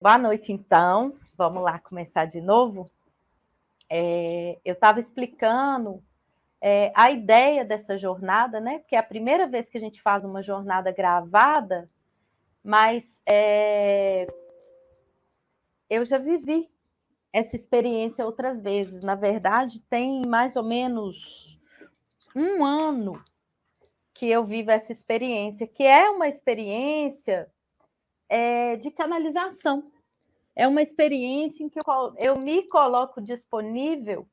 Boa noite, então. Vamos lá começar de novo. Eu estava explicando a ideia dessa jornada, né? Porque é a primeira vez que a gente faz uma jornada gravada, mas eu já vivi essa experiência outras vezes. Na verdade, tem mais ou menos um ano que eu vivo essa experiência, que é uma experiência de canalização. É uma experiência em que eu me coloco disponível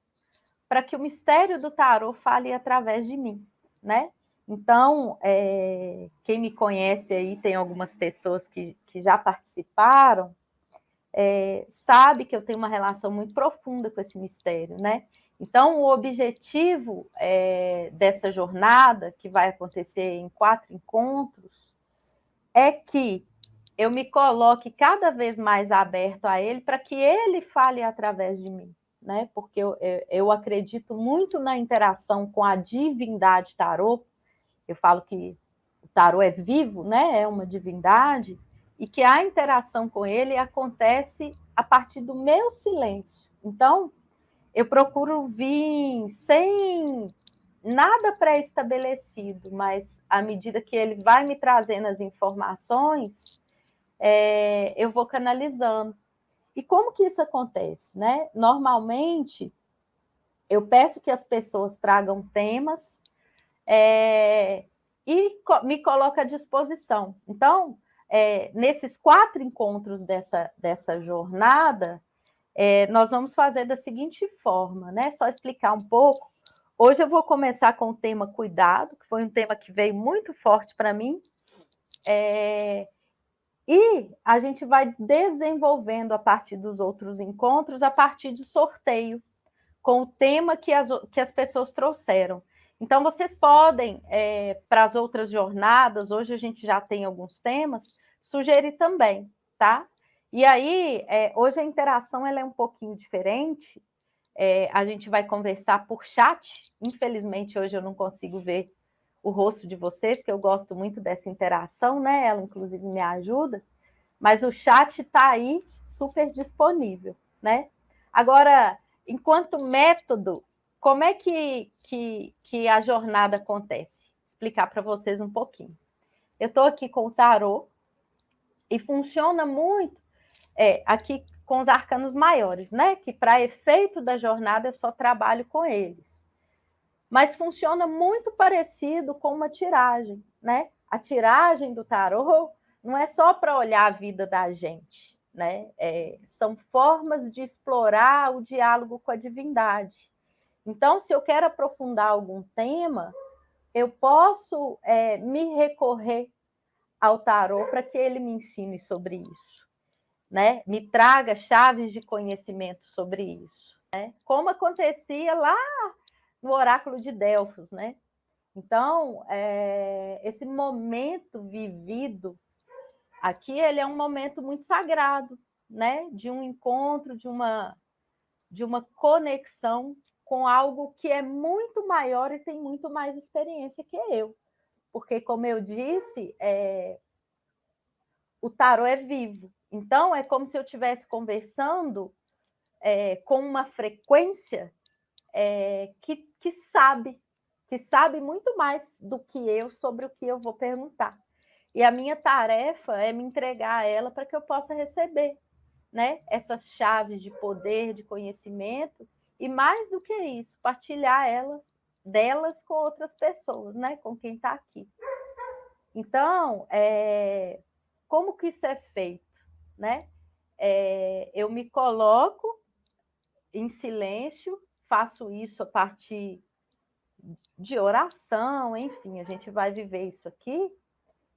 para que o mistério do tarô fale através de mim, né? Então, quem me conhece aí, tem algumas pessoas que já participaram, sabe que eu tenho uma relação muito profunda com esse mistério, né? Então, o objetivo dessa jornada, que vai acontecer em 4 encontros, é que eu me coloque cada vez mais aberto a ele para que ele fale através de mim, né? Porque eu acredito muito na interação com a divindade tarô. Eu falo que o tarô é vivo, né? É uma divindade, e que a interação com ele acontece a partir do meu silêncio. Então, eu procuro vir sem nada pré-estabelecido, mas à medida que ele vai me trazendo as informações, eu vou canalizando. E como que isso acontece, né? Normalmente, eu peço que as pessoas tragam temas e me coloco à disposição. Então, nesses 4 encontros dessa jornada, nós vamos fazer da seguinte forma, né? Só explicar um pouco. Hoje eu vou começar com o tema cuidado, que foi um tema que veio muito forte para mim. E a gente vai desenvolvendo a partir dos outros encontros, a partir de sorteio, com o tema que as pessoas trouxeram. Então, vocês podem, para as outras jornadas, hoje a gente já tem alguns temas, sugerir também, tá? E aí, hoje a interação ela é um pouquinho diferente, a gente vai conversar por chat, infelizmente hoje eu não consigo ver o rosto de vocês, que eu gosto muito dessa interação, né? Ela, inclusive, me ajuda, mas o chat está aí super disponível, né? Agora, enquanto método, como é que a jornada acontece? Vou explicar para vocês um pouquinho. Eu estou aqui com o tarô e funciona muito aqui com os arcanos maiores, né? Que para efeito da jornada eu só trabalho com eles. Mas funciona muito parecido com uma tiragem, né? A tiragem do tarô não é só para olhar a vida da gente, né? São formas de explorar o diálogo com a divindade. Então, se eu quero aprofundar algum tema, eu posso me recorrer ao tarô para que ele me ensine sobre isso, né? Me traga chaves de conhecimento sobre isso, né? Como acontecia lá no oráculo de Delfos, né? Então, esse momento vivido aqui, ele é um momento muito sagrado, né? De um encontro, de uma conexão com algo que é muito maior e tem muito mais experiência que eu. Porque, como eu disse, o tarô é vivo. Então, é como se eu estivesse conversando com uma frequência que sabe muito mais do que eu sobre o que eu vou perguntar. E a minha tarefa é me entregar a ela para que eu possa receber, né? Essas chaves de poder, de conhecimento, e mais do que isso, partilhar delas com outras pessoas, né? Com quem está aqui. Então, como que isso é feito, né? Eu me coloco em silêncio, faço isso a partir de oração, enfim, a gente vai viver isso aqui,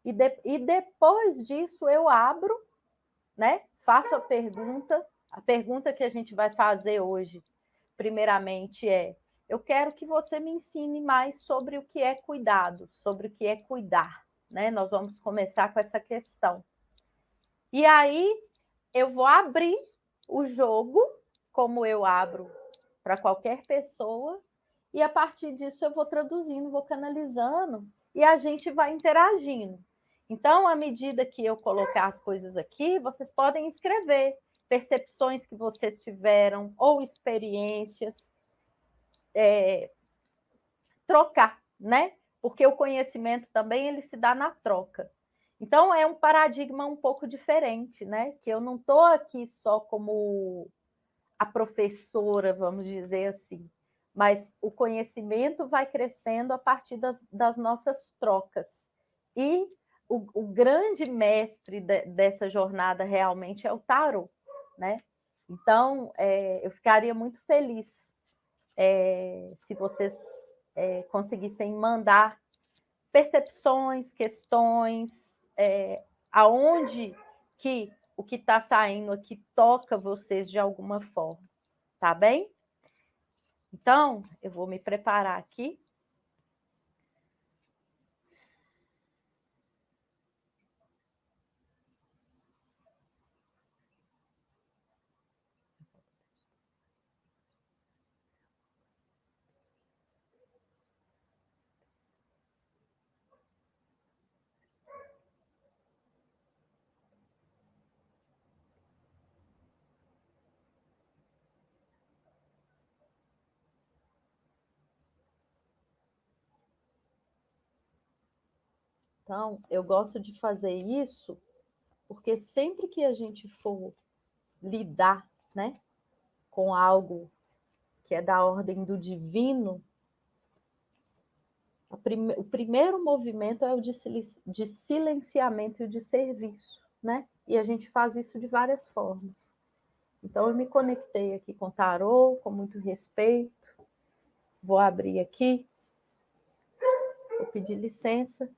e depois disso eu abro, né? Faço a pergunta que a gente vai fazer hoje, primeiramente eu quero que você me ensine mais sobre o que é cuidado, sobre o que é cuidar, né? Nós vamos começar com essa questão. E aí eu vou abrir o jogo, como eu abro para qualquer pessoa, e a partir disso eu vou traduzindo, vou canalizando, e a gente vai interagindo. Então, à medida que eu colocar as coisas aqui, vocês podem escrever percepções que vocês tiveram ou experiências, trocar, né? Porque o conhecimento também ele se dá na troca. Então, é um paradigma um pouco diferente, né? Que eu não estou aqui só como a professora, vamos dizer assim, mas o conhecimento vai crescendo a partir das nossas trocas. E o grande mestre dessa jornada realmente é o tarô, né? Então, eu ficaria muito feliz se vocês conseguissem mandar percepções, questões, aonde que o que está saindo aqui toca vocês de alguma forma, tá bem? Então, eu vou me preparar aqui. Então, eu gosto de fazer isso porque sempre que a gente for lidar, né, com algo que é da ordem do divino, o primeiro movimento é o de silenciamento e de serviço, né? E a gente faz isso de várias formas. Então, eu me conectei aqui com o tarô, com muito respeito. Vou abrir aqui, vou pedir licença,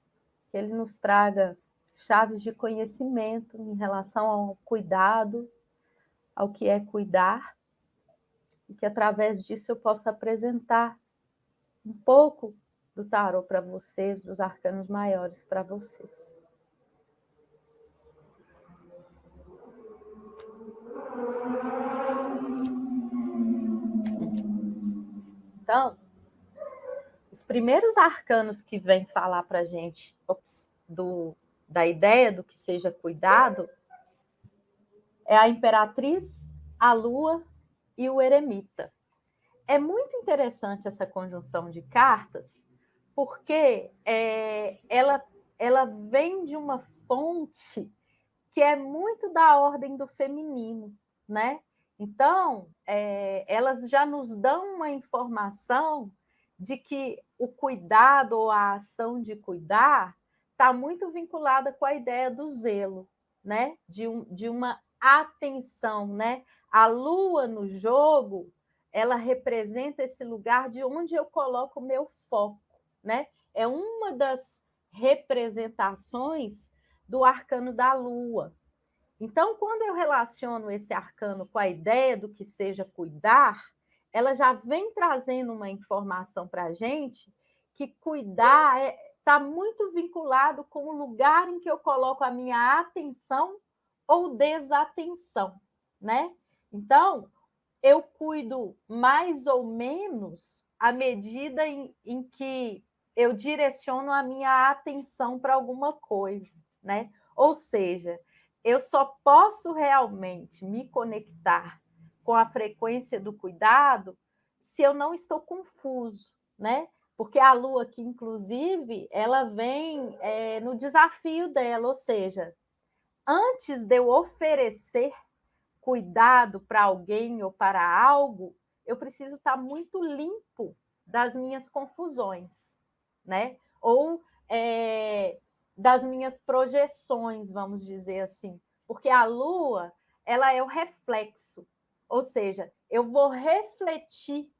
que ele nos traga chaves de conhecimento em relação ao cuidado, ao que é cuidar, e que através disso eu possa apresentar um pouco do tarô para vocês, dos arcanos maiores para vocês. Então, os primeiros arcanos que vêm falar para a gente da ideia do que seja cuidado é a Imperatriz, a Lua e o Eremita. É muito interessante essa conjunção de cartas, porque ela vem de uma fonte que é muito da ordem do feminino, né? Então, elas já nos dão uma informação de que o cuidado ou a ação de cuidar está muito vinculada com a ideia do zelo, né? De uma atenção, né? A lua no jogo, ela representa esse lugar de onde eu coloco o meu foco, né? É uma das representações do arcano da lua. Então, quando eu relaciono esse arcano com a ideia do que seja cuidar, ela já vem trazendo uma informação para a gente que cuidar está muito vinculado com o lugar em que eu coloco a minha atenção ou desatenção, né? Então, eu cuido mais ou menos à medida em que eu direciono a minha atenção para alguma coisa, né? Ou seja, eu só posso realmente me conectar com a frequência do cuidado se eu não estou confuso, né? Porque a Lua aqui, inclusive, ela vem no desafio dela, ou seja, antes de eu oferecer cuidado para alguém ou para algo, eu preciso estar muito limpo das minhas confusões, né? Ou das minhas projeções, vamos dizer assim, porque a Lua ela é o reflexo, ou seja, eu vou refletir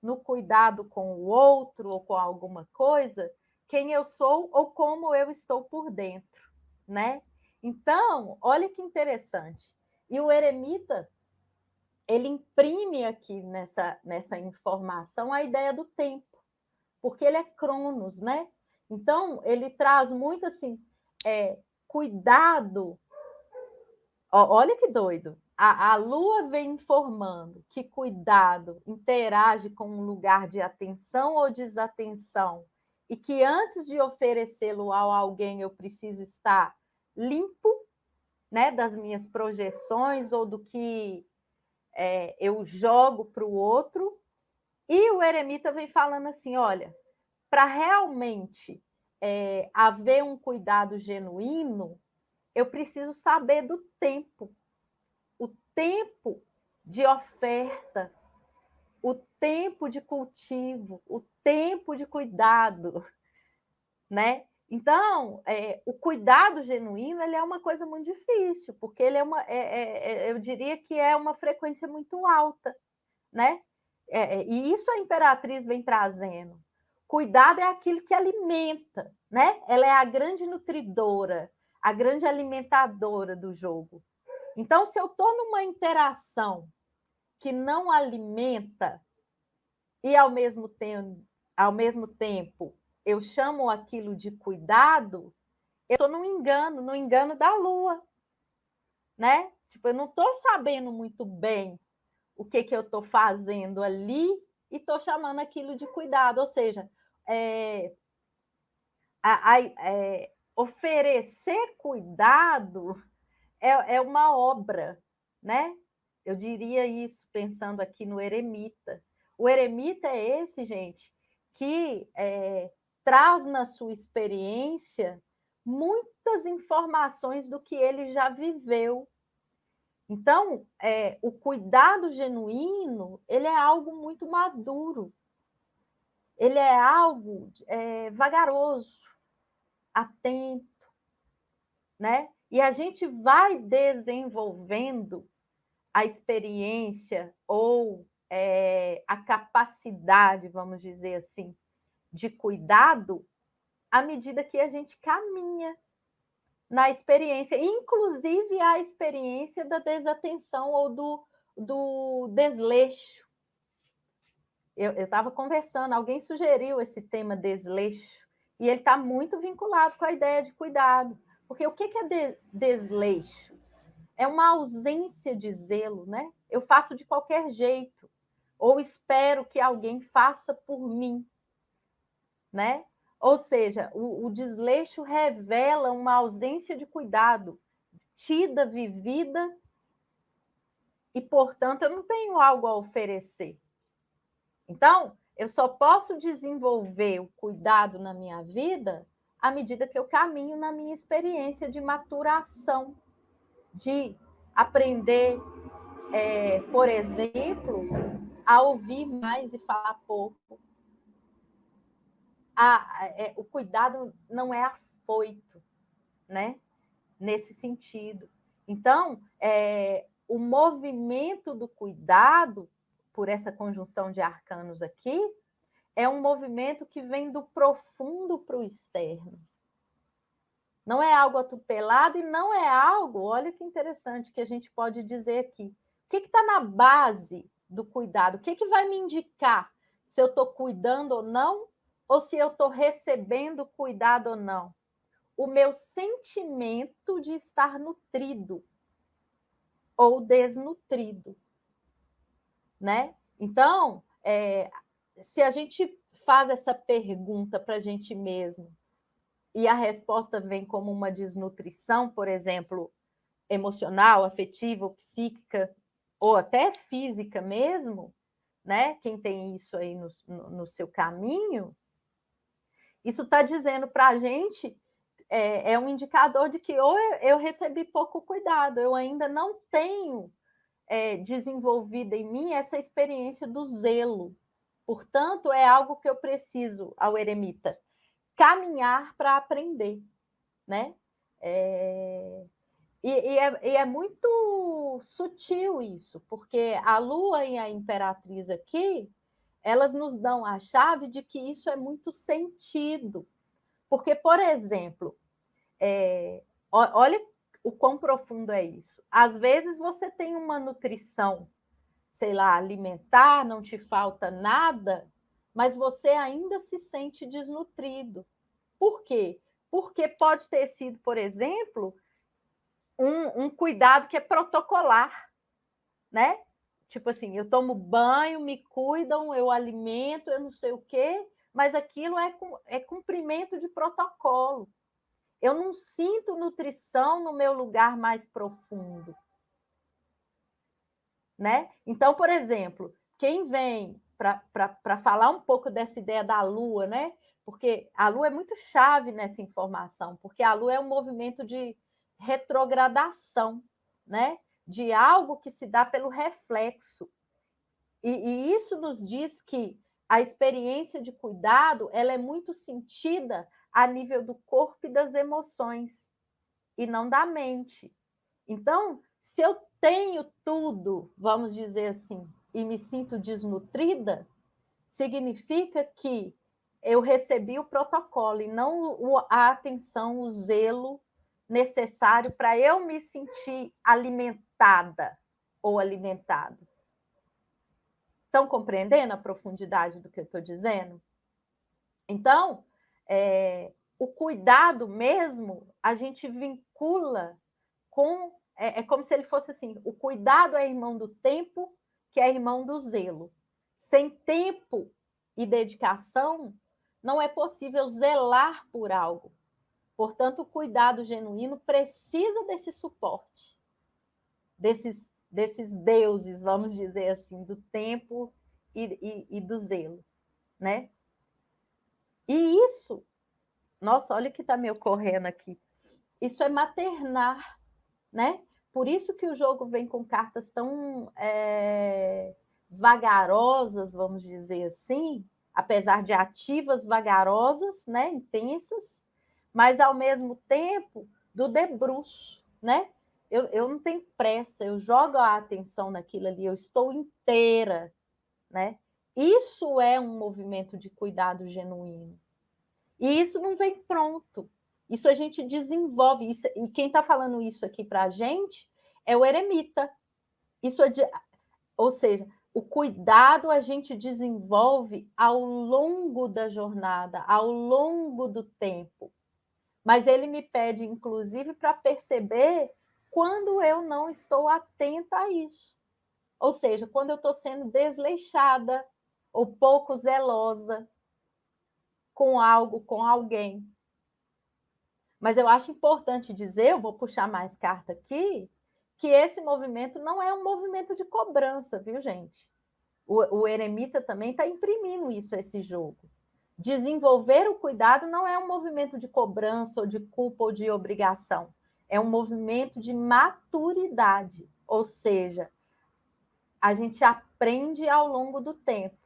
no cuidado com o outro ou com alguma coisa quem eu sou ou como eu estou por dentro, né? Então, olha que interessante. E o eremita, ele imprime aqui nessa informação a ideia do tempo, porque ele é Cronos, né? Então, ele traz muito assim, cuidado. Olha que doido. A Lua vem informando que cuidado interage com um lugar de atenção ou desatenção e que antes de oferecê-lo a alguém eu preciso estar limpo, né, das minhas projeções ou do que eu jogo para o outro. E o eremita vem falando assim: olha, para realmente haver um cuidado genuíno, eu preciso saber do tempo, o tempo de oferta, o tempo de cultivo, o tempo de cuidado, né? Então, o cuidado genuíno ele é uma coisa muito difícil, porque ele eu diria que é uma frequência muito alta, né? E isso a Imperatriz vem trazendo. Cuidado é aquilo que alimenta, né? Ela é a grande nutridora, a grande alimentadora do jogo. Então, se eu estou numa interação que não alimenta e ao mesmo tempo eu chamo aquilo de cuidado, eu estou no engano da lua, né? Tipo, eu não estou sabendo muito bem o que eu estou fazendo ali e estou chamando aquilo de cuidado, ou seja, oferecer cuidado é uma obra, né? Eu diria isso pensando aqui no eremita. O eremita é esse, gente, que traz na sua experiência muitas informações do que ele já viveu. Então, o cuidado genuíno, ele é algo muito maduro, ele é algo vagaroso, atento, né? E a gente vai desenvolvendo a experiência ou a capacidade, vamos dizer assim, de cuidado à medida que a gente caminha na experiência, inclusive a experiência da desatenção ou do desleixo. Eu estava conversando, alguém sugeriu esse tema desleixo, e ele está muito vinculado com a ideia de cuidado. Porque o que é desleixo? É uma ausência de zelo, né? Eu faço de qualquer jeito, ou espero que alguém faça por mim, né? Ou seja, o desleixo revela uma ausência de cuidado, tida, vivida, e, portanto, eu não tenho algo a oferecer. Então, eu só posso desenvolver o cuidado na minha vida à medida que eu caminho na minha experiência de maturação, de aprender, por exemplo, a ouvir mais e falar pouco. O cuidado não é afoito, né? Nesse sentido. Então, o movimento do cuidado, por essa conjunção de arcanos aqui, é um movimento que vem do profundo para o externo. Não é algo atropelado e não é algo, olha que interessante que a gente pode dizer aqui. O que está na base do cuidado? O que vai me indicar se eu estou cuidando ou não, ou se eu estou recebendo cuidado ou não? O meu sentimento de estar nutrido ou desnutrido, né? Então, se a gente faz essa pergunta para a gente mesmo e a resposta vem como uma desnutrição, por exemplo, emocional, afetiva, ou psíquica, ou até física mesmo, né? Quem tem isso aí no seu caminho, isso está dizendo para a gente, é um indicador de que ou eu recebi pouco cuidado, eu ainda não tenho desenvolvida em mim essa experiência do zelo. Portanto, é algo que eu preciso, ao eremita, caminhar para aprender, né? E é muito sutil isso, porque a Lua e a Imperatriz aqui, elas nos dão a chave de que isso é muito sentido. Porque, por exemplo, olha o quão profundo é isso. Às vezes você tem uma nutrição, sei lá, alimentar, não te falta nada, mas você ainda se sente desnutrido. Por quê? Porque pode ter sido, por exemplo, um cuidado que é protocolar, né? Tipo assim, eu tomo banho, me cuidam, eu alimento, eu não sei o quê, mas aquilo é cumprimento de protocolo. Eu não sinto nutrição no meu lugar mais profundo, né? Então, por exemplo, quem vem para falar um pouco dessa ideia da Lua, né? Porque a Lua é muito chave nessa informação, porque a Lua é um movimento de retrogradação, né? De algo que se dá pelo reflexo. E isso nos diz que a experiência de cuidado ela é muito sentida a nível do corpo e das emoções, e não da mente. Então, se eu tenho tudo, vamos dizer assim, e me sinto desnutrida, significa que eu recebi o protocolo e não a atenção, o zelo necessário para eu me sentir alimentada ou alimentado. Estão compreendendo a profundidade do que eu estou dizendo? Então, o cuidado mesmo, a gente vincula com... É como se ele fosse assim, o cuidado é irmão do tempo, que é irmão do zelo. Sem tempo e dedicação, não é possível zelar por algo. Portanto, o cuidado genuíno precisa desse suporte, desses deuses, vamos dizer assim, do tempo e do zelo, né? E isso, nossa, olha o que está me ocorrendo aqui. Isso é maternar, né? Por isso que o jogo vem com cartas tão vagarosas, vamos dizer assim, apesar de ativas, vagarosas, né? Intensas, mas ao mesmo tempo do debruço, né? Eu não tenho pressa, eu jogo a atenção naquilo ali, eu estou inteira, né? Isso é um movimento de cuidado genuíno. E isso não vem pronto. Isso a gente desenvolve. Isso, e quem está falando isso aqui para a gente é o eremita. Isso ou seja, o cuidado a gente desenvolve ao longo da jornada, ao longo do tempo. Mas ele me pede, inclusive, para perceber quando eu não estou atenta a isso. Ou seja, quando eu estou sendo desleixada ou pouco zelosa com algo, com alguém. Mas eu acho importante dizer, eu vou puxar mais carta aqui, que esse movimento não é um movimento de cobrança, viu, gente? O eremita também está imprimindo isso, esse jogo. Desenvolver o cuidado não é um movimento de cobrança, ou de culpa, ou de obrigação. É um movimento de maturidade. Ou seja, a gente aprende ao longo do tempo.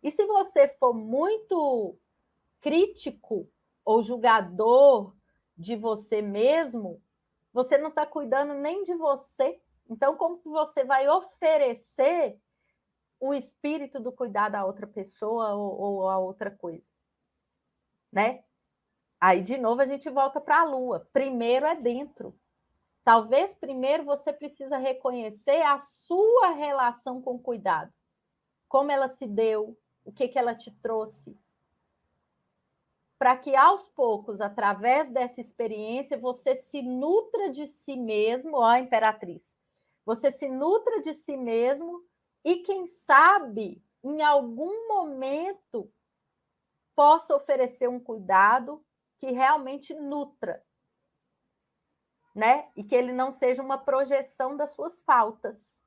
E se você for muito crítico ou julgador de você mesmo, você não está cuidando nem de você. Então, como que você vai oferecer o espírito do cuidado a outra pessoa ou a outra coisa? Né? Aí, de novo, a gente volta para a Lua. Primeiro é dentro. Talvez primeiro você precisa reconhecer a sua relação com o cuidado. Como ela se deu, o que ela te trouxe, para que aos poucos, através dessa experiência, você se nutra de si mesmo, ó, Imperatriz, você se nutra de si mesmo e, quem sabe, em algum momento, possa oferecer um cuidado que realmente nutra, né? E que ele não seja uma projeção das suas faltas.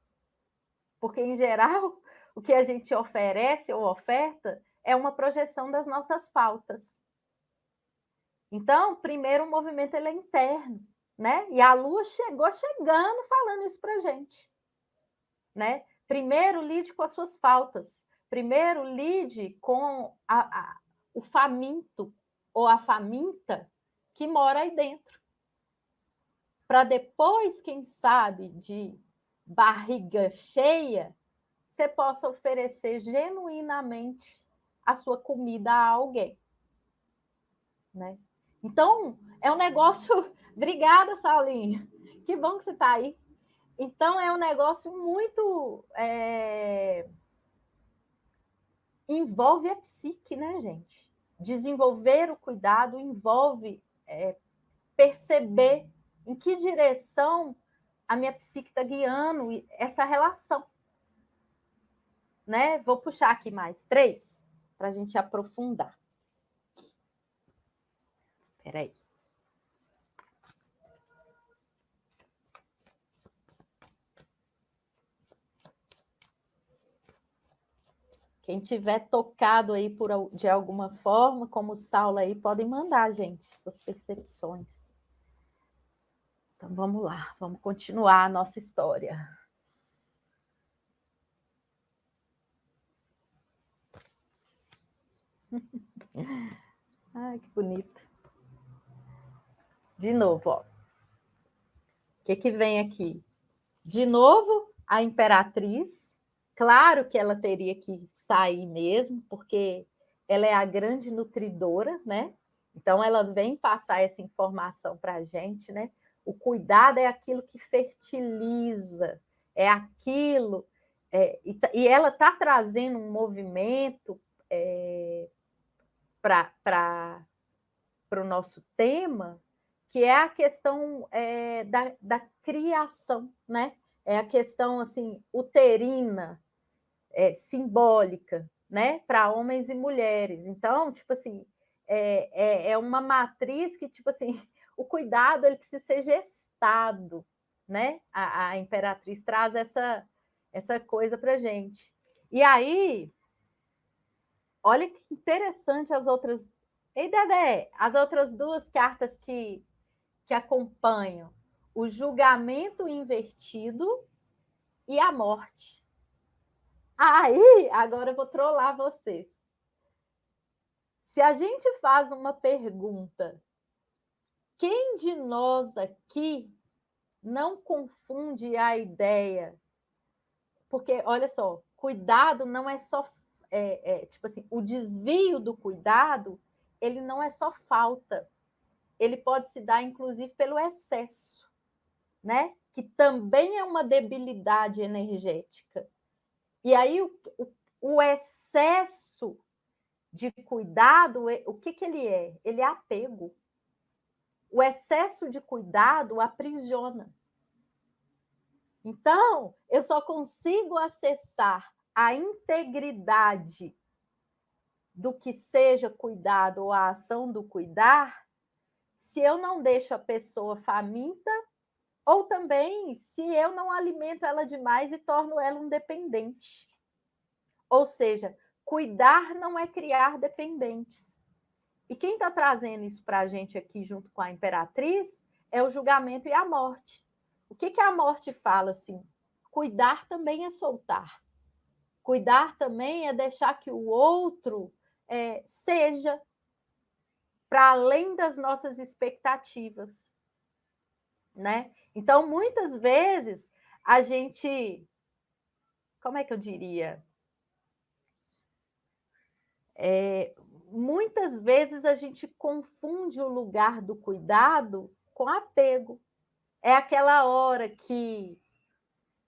Porque, em geral, o que a gente oferece ou oferta é uma projeção das nossas faltas. Então, primeiro, o movimento ele é interno, né? E a Lua chegou chegando falando isso para a gente, né? Primeiro, lide com as suas faltas. Primeiro, lide com o faminto ou a faminta que mora aí dentro. Para depois, quem sabe, de barriga cheia, você possa oferecer genuinamente a sua comida a alguém, né? Então, é um negócio... Obrigada, Saulinho. Que bom que você está aí. Então, é um negócio muito... Envolve a psique, né, gente? Desenvolver o cuidado envolve perceber em que direção a minha psique está guiando essa relação. Né? Vou puxar aqui mais 3 para a gente aprofundar. Espera aí. Quem tiver tocado aí de alguma forma, como o Saulo aí, podem mandar, gente, suas percepções. Então vamos lá, vamos continuar a nossa história. Ai, que bonito. De novo, ó. O que vem aqui? De novo, a imperatriz. Claro que ela teria que sair mesmo, porque ela é a grande nutridora, né? Então, ela vem passar essa informação para a gente, né? O cuidado é aquilo que fertiliza, é aquilo. E ela está trazendo um movimento para o nosso tema, que é a questão da criação, né? É a questão assim uterina, simbólica, né? Para homens e mulheres. Então, tipo assim, é uma matriz que, tipo assim, o cuidado ele precisa ser gestado, né? A imperatriz traz essa coisa para gente. E aí, olha que interessante as outras. Ei, Dedé, as outras duas cartas que acompanham: o julgamento invertido e a morte. Aí, agora eu vou trollar vocês. Se a gente faz uma pergunta, quem de nós aqui não confunde a ideia? Porque, olha só, cuidado não é só. Tipo assim, o desvio do cuidado, ele não é só falta. Ele pode se dar, inclusive, pelo excesso, né? Que também é uma debilidade energética. E aí, o excesso de cuidado, o que ele é? Ele é apego. O excesso de cuidado aprisiona. Então, eu só consigo acessar a integridade do que seja cuidado ou a ação do cuidar se eu não deixo a pessoa faminta ou também se eu não alimento ela demais e torno ela um dependente. Ou seja, cuidar não é criar dependentes. E quem está trazendo isso para a gente aqui, junto com a imperatriz, é o julgamento e a morte. O que a morte fala assim? Cuidar também é soltar. Cuidar também é deixar que o outro seja para além das nossas expectativas, né? Então, muitas vezes, a gente... Como é que eu diria? Muitas vezes a gente confunde o lugar do cuidado com apego. É aquela hora que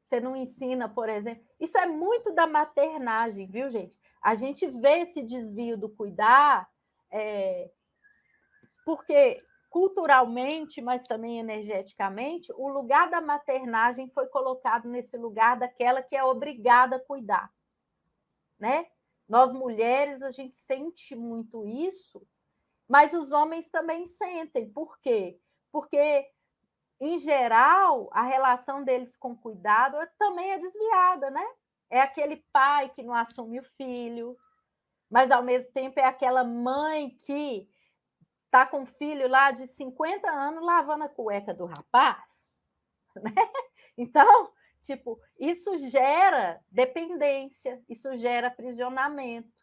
você não ensina, por exemplo. Isso é muito da maternagem, viu, gente? A gente vê esse desvio do cuidar, porque culturalmente, mas também energeticamente, o lugar da maternagem foi colocado nesse lugar daquela que é obrigada a cuidar, né? Nós mulheres, a gente sente muito isso, mas os homens também sentem. Por quê? Porque, em geral, a relação deles com cuidado também é desviada, né? É aquele pai que não assume o filho, mas, ao mesmo tempo, é aquela mãe que está com um filho lá de 50 anos lavando a cueca do rapaz, né? Então, tipo, isso gera dependência, isso gera aprisionamento.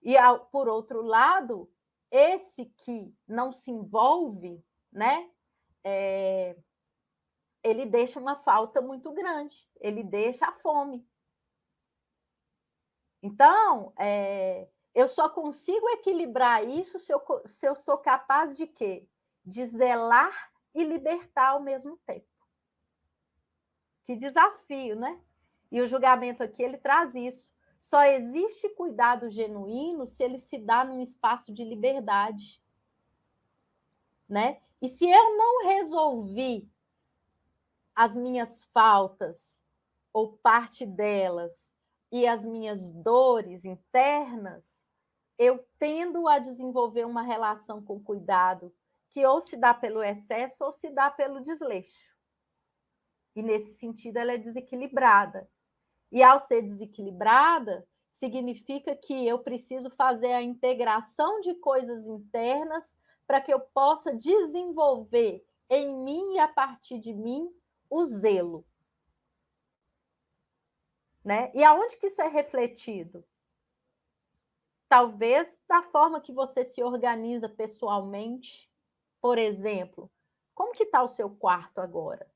E, por outro lado, esse que não se envolve, né? Ele deixa uma falta muito grande, ele deixa a fome. Então, eu só consigo equilibrar isso se eu sou capaz de quê? De zelar e libertar ao mesmo tempo. Que desafio, né? E o julgamento aqui, ele traz isso. Só existe cuidado genuíno se ele se dá num espaço de liberdade, né? E se eu não resolvi as minhas faltas, ou parte delas, e as minhas dores internas, eu tendo a desenvolver uma relação com cuidado que ou se dá pelo excesso ou se dá pelo desleixo. E, nesse sentido, ela é desequilibrada. E, ao ser desequilibrada, significa que eu preciso fazer a integração de coisas internas para que eu possa desenvolver em mim e a partir de mim o zelo. Né? E aonde que isso é refletido? Talvez da forma que você se organiza pessoalmente. Por exemplo, como que está o seu quarto agora?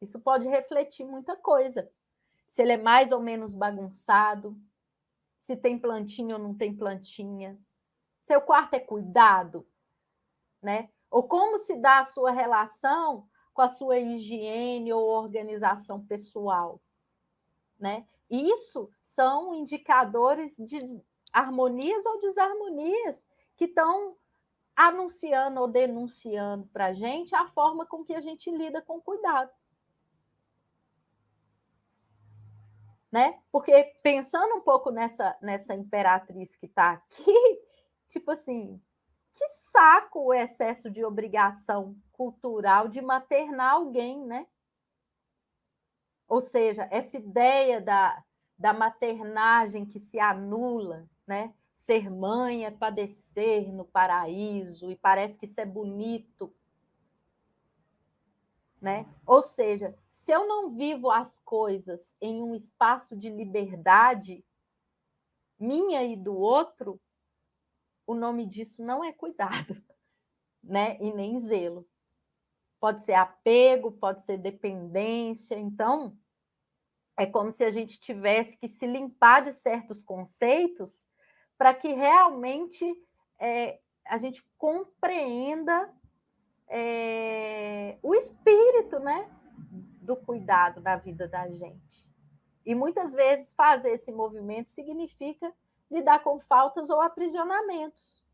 Isso pode refletir muita coisa. Se ele é mais ou menos bagunçado, se tem plantinha ou não tem plantinha. Seu quarto é cuidado, né? Ou como se dá a sua relação com a sua higiene ou organização pessoal, né? Isso são indicadores de harmonias ou desarmonias que estão anunciando ou denunciando para a gente a forma com que a gente lida com cuidado. Né? Porque pensando um pouco nessa imperatriz que está aqui, tipo assim, que saco o excesso de obrigação cultural de maternar alguém, né? Ou seja, essa ideia da maternagem que se anula, né? Ser mãe é padecer no paraíso, e parece que isso é bonito. Né? Ou seja, se eu não vivo as coisas em um espaço de liberdade, minha e do outro, o nome disso não é cuidado, né? E nem zelo. Pode ser apego, pode ser dependência. Então, é como se a gente tivesse que se limpar de certos conceitos para que realmente a gente compreenda o espírito, né, do cuidado da vida da gente. E muitas vezes fazer esse movimento significa lidar com faltas ou aprisionamentos,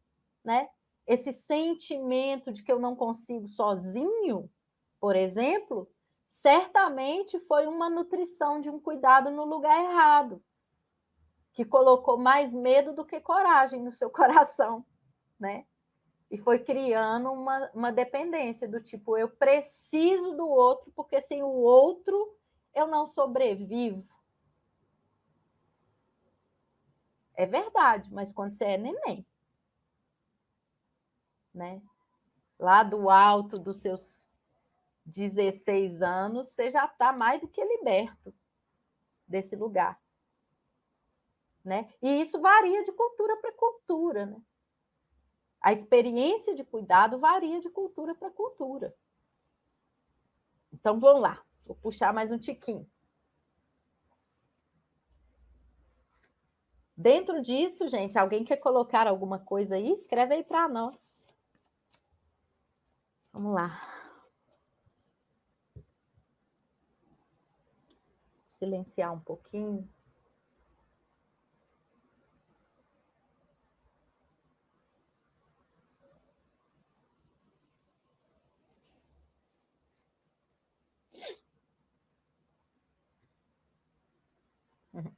né? Esse sentimento de que eu não consigo sozinho, por exemplo, certamente foi uma nutrição de um cuidado no lugar errado, que colocou mais medo do que coragem no seu coração, né? E foi criando uma dependência do tipo, eu preciso do outro, porque sem o outro eu não sobrevivo. É verdade, mas quando você é neném, né? Lá do alto dos seus 16 anos, você já está mais do que liberto desse lugar. Né? E isso varia de cultura para cultura. Né? A experiência de cuidado varia de cultura para cultura. Então, vamos lá. Vou puxar mais um tiquinho. Dentro disso, gente, alguém quer colocar alguma coisa aí? Escreve aí para nós. Vamos lá. Silenciar um pouquinho. Uhum.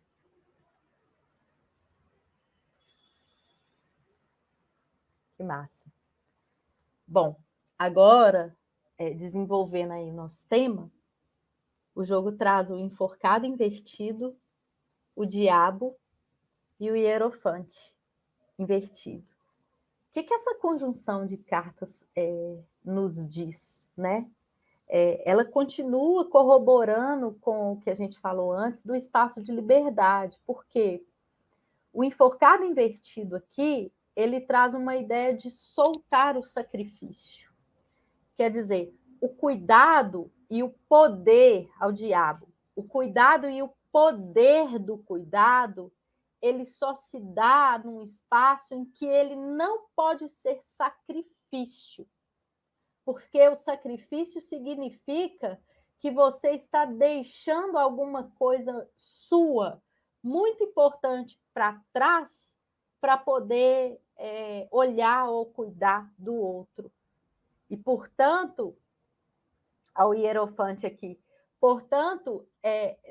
Que massa. Bom, agora, desenvolvendo aí o nosso tema, o jogo traz o enforcado invertido, o diabo e o hierofante invertido. O que essa conjunção de cartas nos diz, né? Ela continua corroborando com o que a gente falou antes do espaço de liberdade, porque o enforcado invertido aqui, ele traz uma ideia de soltar o sacrifício. Quer dizer, o cuidado e o poder ao diabo. O cuidado e o poder do cuidado, ele só se dá num espaço em que ele não pode ser sacrifício. Porque o sacrifício significa que você está deixando alguma coisa sua, muito importante, para trás, para poder olhar ou cuidar do outro. E, portanto, ao hierofante aqui, portanto,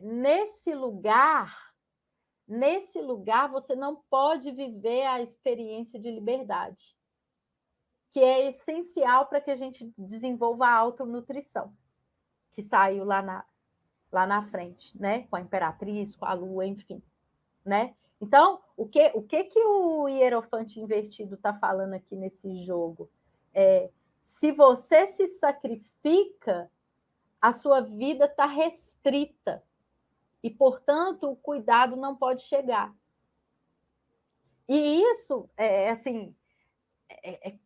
nesse lugar, nesse lugar você não pode viver a experiência de liberdade, que é essencial para que a gente desenvolva a autonutrição, que saiu lá na frente, né? Com a Imperatriz, com a Lua, enfim, né? Então, o que o Hierofante Invertido está falando aqui nesse jogo? Se você se sacrifica, a sua vida está restrita e, portanto, o cuidado não pode chegar. E isso,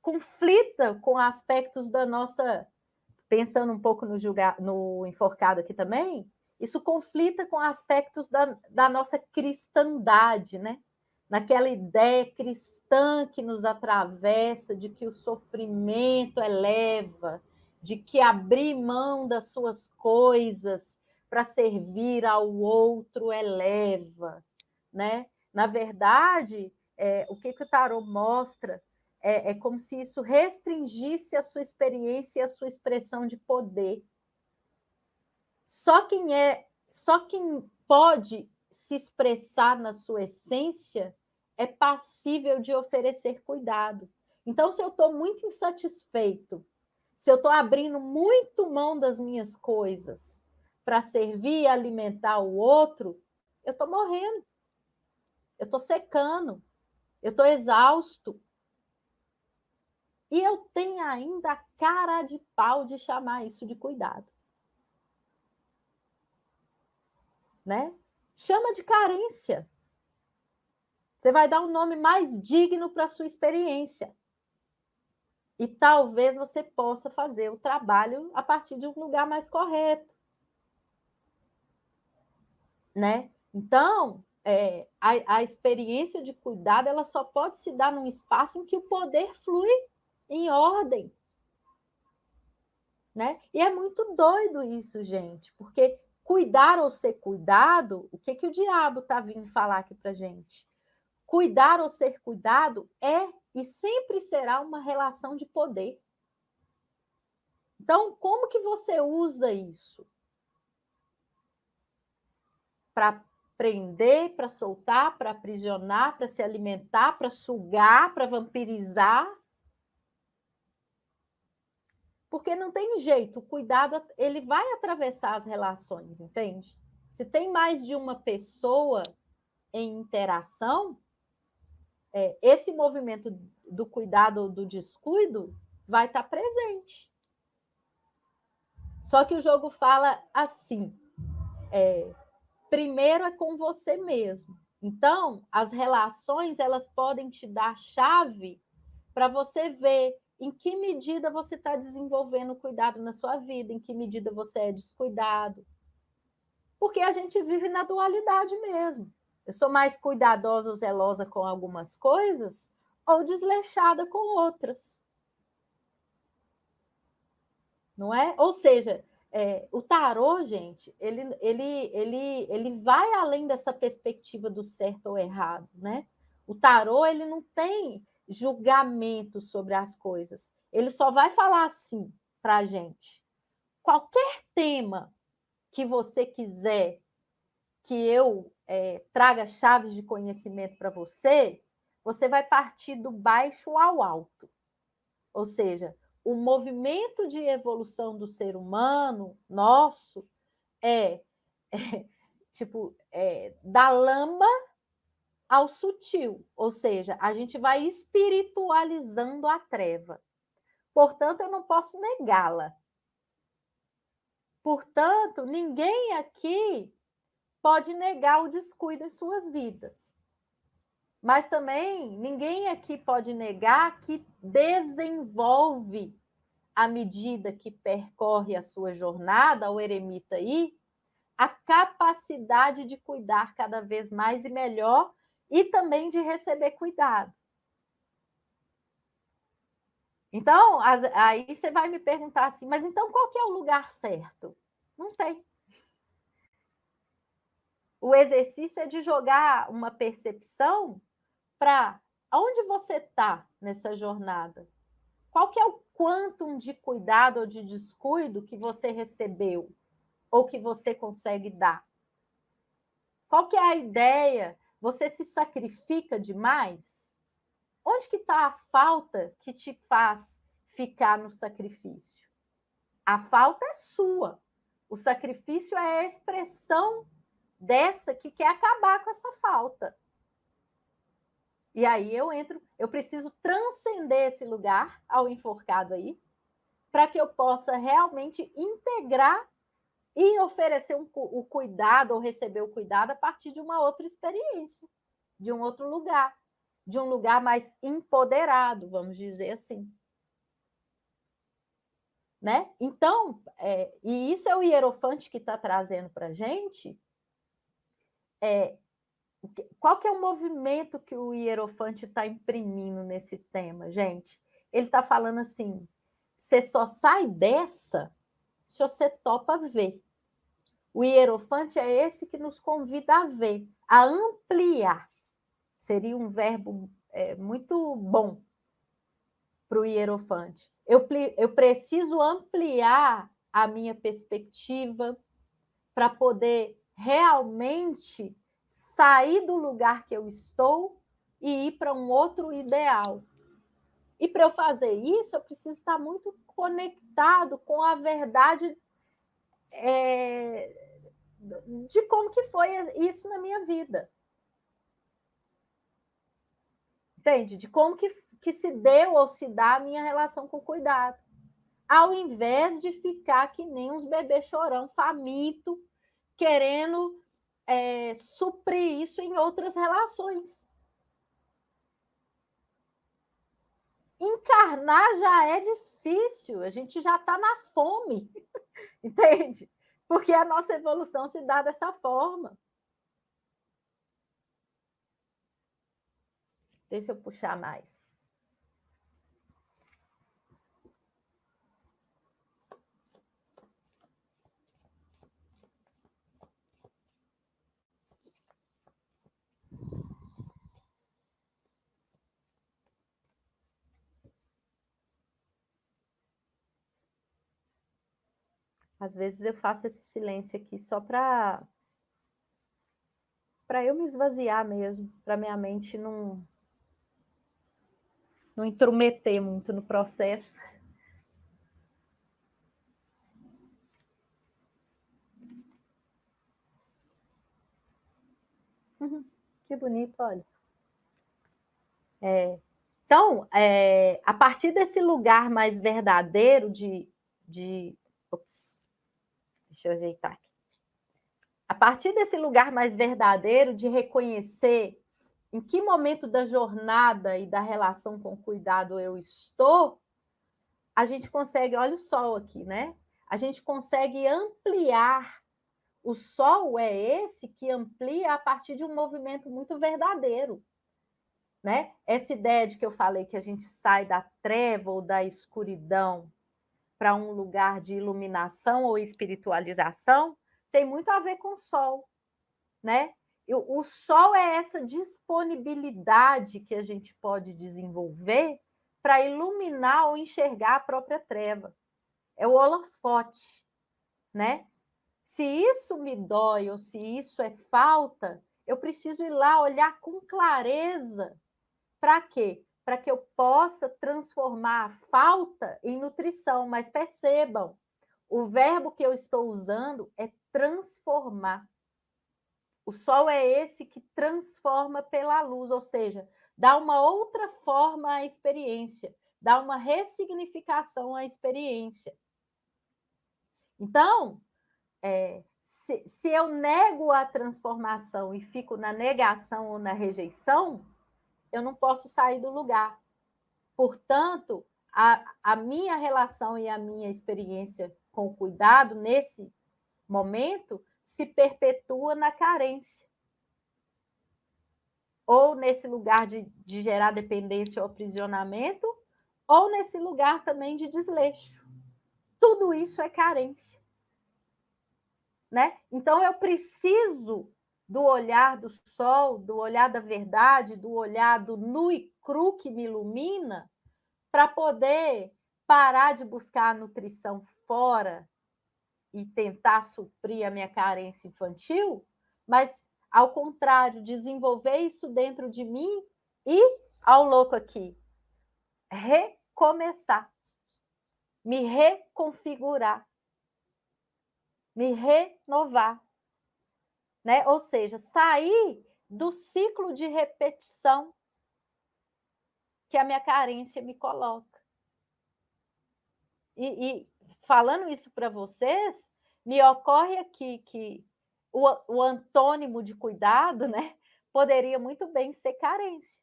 conflita com aspectos da nossa... Pensando um pouco no enforcado aqui também, isso conflita com aspectos da nossa cristandade, né? Naquela ideia cristã que nos atravessa de que o sofrimento eleva, de que abrir mão das suas coisas para servir ao outro eleva, né? Na verdade, o que o tarot mostra é como se isso restringisse a sua experiência e a sua expressão de poder. Só quem pode se expressar na sua essência é passível de oferecer cuidado. Então, se eu estou muito insatisfeito, se eu estou abrindo muito mão das minhas coisas para servir e alimentar o outro, eu estou morrendo, eu estou secando, eu estou exausto. E eu tenho ainda a cara de pau de chamar isso de cuidado. Né? Chama de carência. Você vai dar um nome mais digno para a sua experiência. E talvez você possa fazer o trabalho a partir de um lugar mais correto. Né? Então, a experiência de cuidado ela só pode se dar num espaço em que o poder flui em ordem. Né? E é muito doido isso, gente, porque cuidar ou ser cuidado, o que o diabo está vindo falar aqui para gente? Cuidar ou ser cuidado é e sempre será uma relação de poder. Então, como que você usa isso? Para prender, para soltar, para aprisionar, para se alimentar, para sugar, para vampirizar? Porque não tem jeito, o cuidado ele vai atravessar as relações, entende? Se tem mais de uma pessoa em interação, esse movimento do cuidado ou do descuido vai estar presente. Só que o jogo fala assim, primeiro é com você mesmo. Então, as relações elas podem te dar chave para você ver em que medida você está desenvolvendo cuidado na sua vida, em que medida você é descuidado. Porque a gente vive na dualidade mesmo. Eu sou mais cuidadosa ou zelosa com algumas coisas ou desleixada com outras. Não é? Ou seja, o tarô, gente, ele vai além dessa perspectiva do certo ou errado, né? O tarô, ele não tem julgamento sobre as coisas. Ele só vai falar assim para a gente. Qualquer tema que você quiser que eu traga chaves de conhecimento para você, você vai partir do baixo ao alto. Ou seja, o movimento de evolução do ser humano, nosso, da lama ao sutil. Ou seja, a gente vai espiritualizando a treva. Portanto, eu não posso negá-la. Portanto, ninguém aqui pode negar o descuido em suas vidas. Mas também ninguém aqui pode negar que desenvolve, à medida que percorre a sua jornada, o eremita aí, a capacidade de cuidar cada vez mais e melhor e também de receber cuidado. Então, aí você vai me perguntar assim, mas então qual que é o lugar certo? Não tem. O exercício é de jogar uma percepção para onde você está nessa jornada. Qual que é o quantum de cuidado ou de descuido que você recebeu ou que você consegue dar? Qual que é a ideia Você se sacrifica demais? Onde que está a falta que te faz ficar no sacrifício? A falta é sua. O sacrifício é a expressão dessa que quer acabar com essa falta. E aí eu preciso transcender esse lugar ao enforcado aí, para que eu possa realmente integrar e oferecer o cuidado ou receber o cuidado a partir de uma outra experiência, de um outro lugar, de um lugar mais empoderado, vamos dizer assim. Né? Então, e isso é o Hierofante que está trazendo para a gente. Qual que é o movimento que o Hierofante está imprimindo nesse tema, gente? Ele está falando assim, você só sai dessa se você topa ver. O Hierofante é esse que nos convida a ver, a ampliar. Seria um verbo muito bom para o Hierofante. Eu preciso ampliar a minha perspectiva para poder realmente sair do lugar que eu estou e ir para um outro ideal. E para eu fazer isso, eu preciso estar muito conectado com a verdade de como que foi isso na minha vida. Entende? De como que se deu ou se dá a minha relação com o cuidado. Ao invés de ficar que nem uns bebês chorão, faminto, querendo suprir isso em outras relações. Encarnar já é difícil, a gente já está na fome, entende? Porque a nossa evolução se dá dessa forma. Deixa eu puxar mais. Às vezes eu faço esse silêncio aqui só para eu me esvaziar mesmo, para minha mente não intrometer muito no processo. Que bonito, olha. Então, a partir desse lugar mais verdadeiro Ops, deixa eu ajeitar aqui. A partir desse lugar mais verdadeiro de reconhecer em que momento da jornada e da relação com o cuidado eu estou, a gente consegue, olha o sol aqui, né? A gente consegue ampliar. O sol é esse que amplia a partir de um movimento muito verdadeiro. Né? Essa ideia de que eu falei que a gente sai da treva ou da escuridão para um lugar de iluminação ou espiritualização tem muito a ver com o sol, né? O sol é essa disponibilidade que a gente pode desenvolver para iluminar ou enxergar a própria treva. É o holofote, né? Se isso me dói ou se isso é falta, eu preciso ir lá olhar com clareza. Para quê? Para que eu possa transformar a falta em nutrição. Mas percebam, o verbo que eu estou usando é transformar. O sol é esse que transforma pela luz, ou seja, dá uma outra forma à experiência, dá uma ressignificação à experiência. Então, se eu nego a transformação e fico na negação ou na rejeição, eu não posso sair do lugar. Portanto, a minha relação e a minha experiência com o cuidado, nesse momento, se perpetua na carência. Ou nesse lugar de gerar dependência ou aprisionamento, ou nesse lugar também de desleixo. Tudo isso é carência. Né? Então, eu preciso do olhar do sol, do olhar da verdade, do olhar do nu e cru que me ilumina, para poder parar de buscar a nutrição fora e tentar suprir a minha carência infantil, mas ao contrário, desenvolver isso dentro de mim e, ao louco aqui, recomeçar, me reconfigurar, me renovar, né? Ou seja, sair do ciclo de repetição que a minha carência me coloca. E falando isso para vocês, me ocorre aqui que o antônimo de cuidado, né, poderia muito bem ser carência.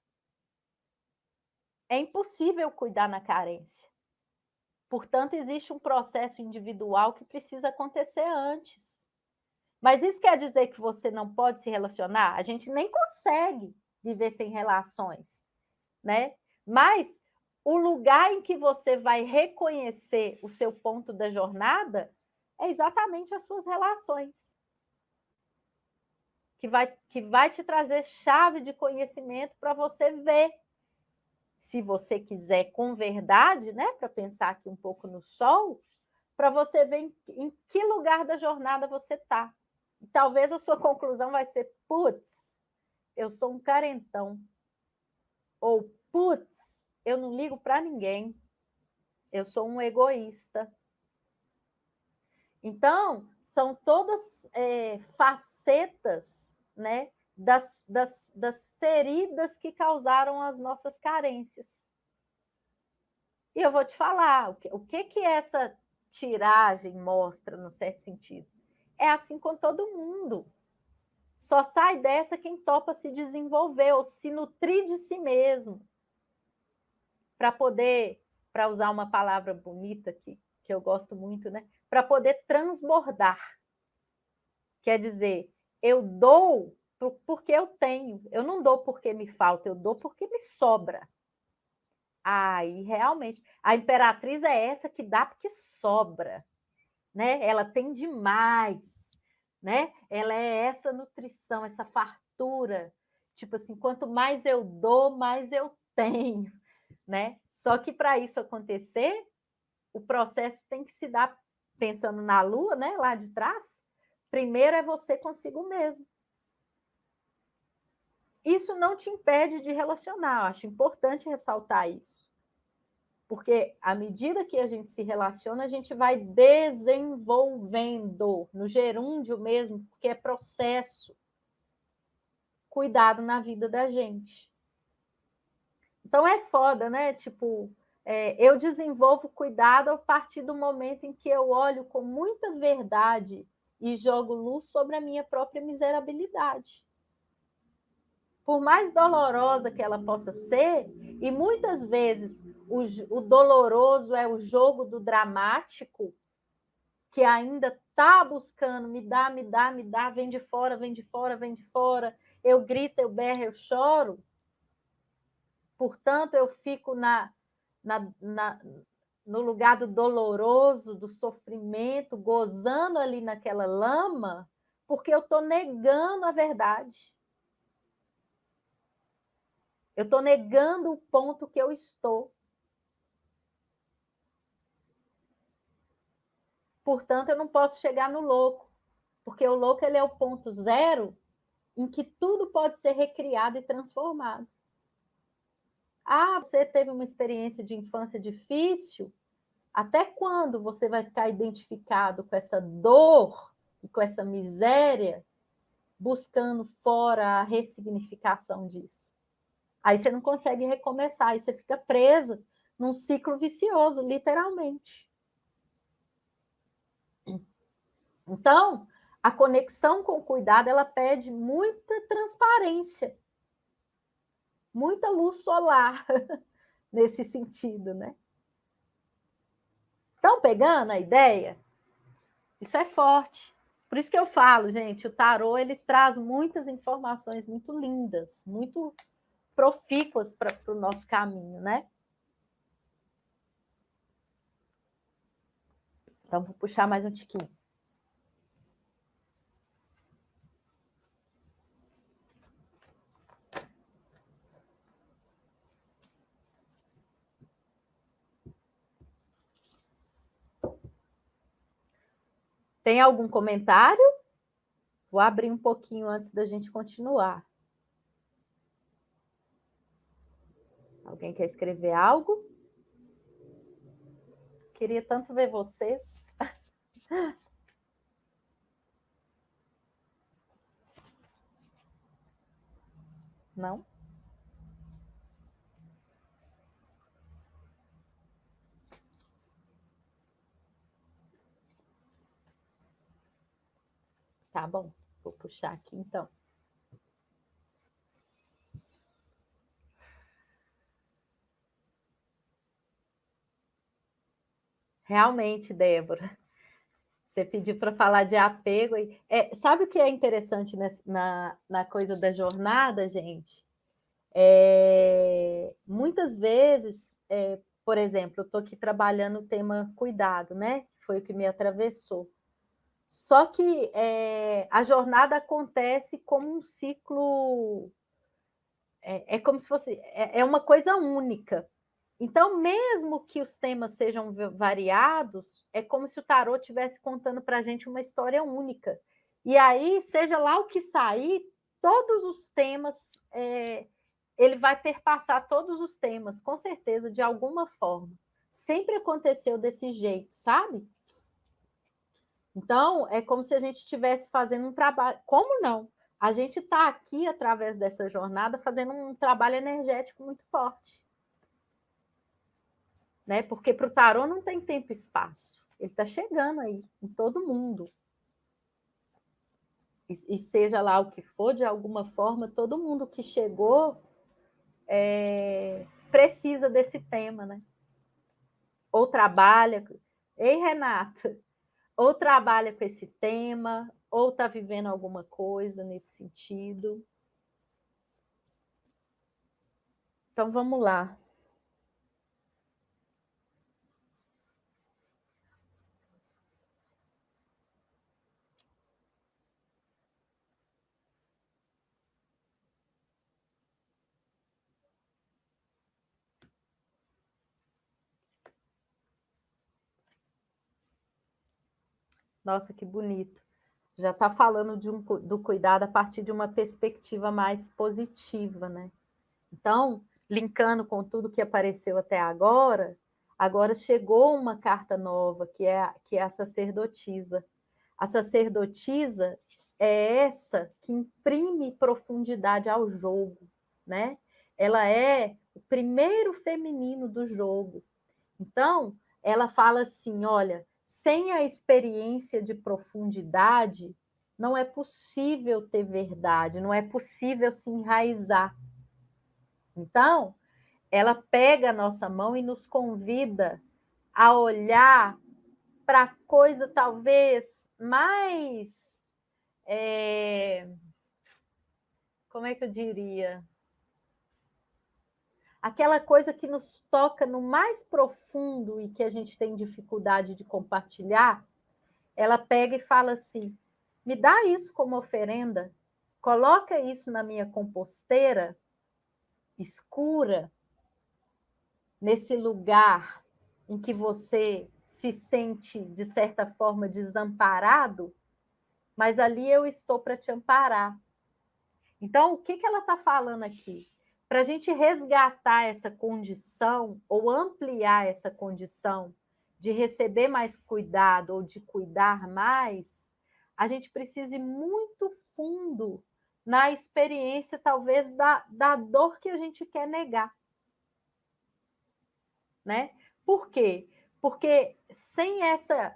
É impossível cuidar na carência. Portanto, existe um processo individual que precisa acontecer antes. Mas isso quer dizer que você não pode se relacionar? A gente nem consegue viver sem relações, né? Mas o lugar em que você vai reconhecer o seu ponto da jornada é exatamente as suas relações. Que vai te trazer chave de conhecimento para você ver. Se você quiser com verdade, né, para pensar aqui um pouco no sol, para você ver em que lugar da jornada você está. Talvez a sua conclusão vai ser, putz, eu sou um carentão. Ou, putz, eu não ligo para ninguém. Eu sou um egoísta. Então, são todas facetas, né, das feridas que causaram as nossas carências. E eu vou te falar, o que essa tiragem mostra, no certo sentido? É assim com todo mundo. Só sai dessa quem topa se desenvolver ou se nutrir de si mesmo. Para poder, para usar uma palavra bonita aqui, que eu gosto muito, né? Para poder transbordar. Quer dizer, eu dou porque eu tenho. Eu não dou porque me falta, eu dou porque me sobra. Aí, realmente, a imperatriz é essa que dá porque sobra, né? Ela tem demais, né? Ela é essa nutrição, essa fartura. Tipo assim, quanto mais eu dou, mais eu tenho, né? Só que para isso acontecer, o processo tem que se dar pensando na lua, né? Lá de trás. Primeiro é você consigo mesmo. Isso não te impede de relacionar, eu acho importante ressaltar isso. Porque à medida que a gente se relaciona, a gente vai desenvolvendo, no gerúndio mesmo, porque é processo, cuidado na vida da gente. Então é foda, né? Tipo, eu desenvolvo cuidado a partir do momento em que eu olho com muita verdade e jogo luz sobre a minha própria miserabilidade. Por mais dolorosa que ela possa ser, e muitas vezes o doloroso é o jogo do dramático, que ainda está buscando, me dá, me dá, me dá, vem de fora, vem de fora, vem de fora, eu grito, eu berro, eu choro. Portanto, eu fico no lugar do doloroso, do sofrimento, gozando ali naquela lama, porque eu estou negando a verdade. Eu estou negando o ponto que eu estou. Portanto, eu não posso chegar no louco, porque o louco ele é o ponto zero em que tudo pode ser recriado e transformado. Ah, você teve uma experiência de infância difícil? Até quando você vai ficar identificado com essa dor e com essa miséria, buscando fora a ressignificação disso? Aí você não consegue recomeçar, aí você fica preso num ciclo vicioso, literalmente. Então, a conexão com o cuidado, ela pede muita transparência, muita luz solar nesse sentido, né? Estão pegando a ideia? Isso é forte. Por isso que eu falo, gente, o tarô ele traz muitas informações muito lindas, muito profícuas para o nosso caminho, né? Então, vou puxar mais um tiquinho. Tem algum comentário? Vou abrir um pouquinho antes da gente continuar. Alguém quer escrever algo? Queria tanto ver vocês. Não? Tá bom, vou puxar aqui então. Realmente, Débora, você pediu para falar de apego. Sabe o que é interessante na coisa da jornada, gente? Muitas vezes, por exemplo, eu estou aqui trabalhando o tema cuidado, né? Foi o que me atravessou. Só que a jornada acontece como um ciclo, como se fosse, uma coisa única. Então, mesmo que os temas sejam variados, é como se o tarô estivesse contando para a gente uma história única. E aí, seja lá o que sair, todos os temas, ele vai perpassar todos os temas, com certeza, de alguma forma. Sempre aconteceu desse jeito, sabe? Então, é como se a gente estivesse fazendo um trabalho. Como não? A gente está aqui, através dessa jornada, fazendo um trabalho energético muito forte. Né? Porque para o tarô não tem tempo e espaço. Ele está chegando aí, em todo mundo. E seja lá o que for, de alguma forma, todo mundo que chegou precisa desse tema, né? Ou trabalha. Ei, Renata! Ou trabalha com esse tema, ou está vivendo alguma coisa nesse sentido. Então, vamos lá. Nossa, que bonito. Já está falando do cuidado a partir de uma perspectiva mais positiva, né? Então, linkando com tudo que apareceu até agora, agora chegou uma carta nova, que é a sacerdotisa. A sacerdotisa é essa que imprime profundidade ao jogo, né? Ela é o primeiro feminino do jogo. Então, ela fala assim, olha, sem a experiência de profundidade, não é possível ter verdade, não é possível se enraizar. Então, ela pega a nossa mão e nos convida a olhar para a coisa talvez mais, como é que eu diria? Aquela coisa que nos toca no mais profundo e que a gente tem dificuldade de compartilhar, ela pega e fala assim, me dá isso como oferenda, coloca isso na minha composteira escura, nesse lugar em que você se sente, de certa forma, desamparado, mas ali eu estou para te amparar. Então, o que ela está falando aqui? Para a gente resgatar essa condição, ou ampliar essa condição de receber mais cuidado ou de cuidar mais, a gente precisa ir muito fundo na experiência, talvez, da dor que a gente quer negar. Né? Por quê? Porque sem essa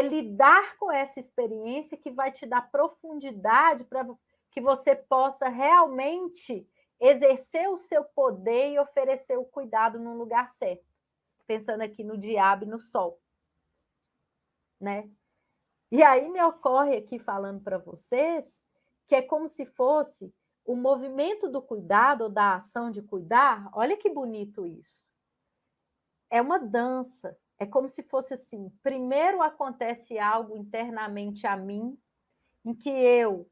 lidar com essa experiência que vai te dar profundidade para que você possa realmente exercer o seu poder e oferecer o cuidado no lugar certo. Pensando aqui no diabo e no sol. Né? E aí me ocorre aqui falando para vocês que é como se fosse o movimento do cuidado ou da ação de cuidar. Olha que bonito isso. É uma dança, é como se fosse assim, primeiro acontece algo internamente a mim, em que eu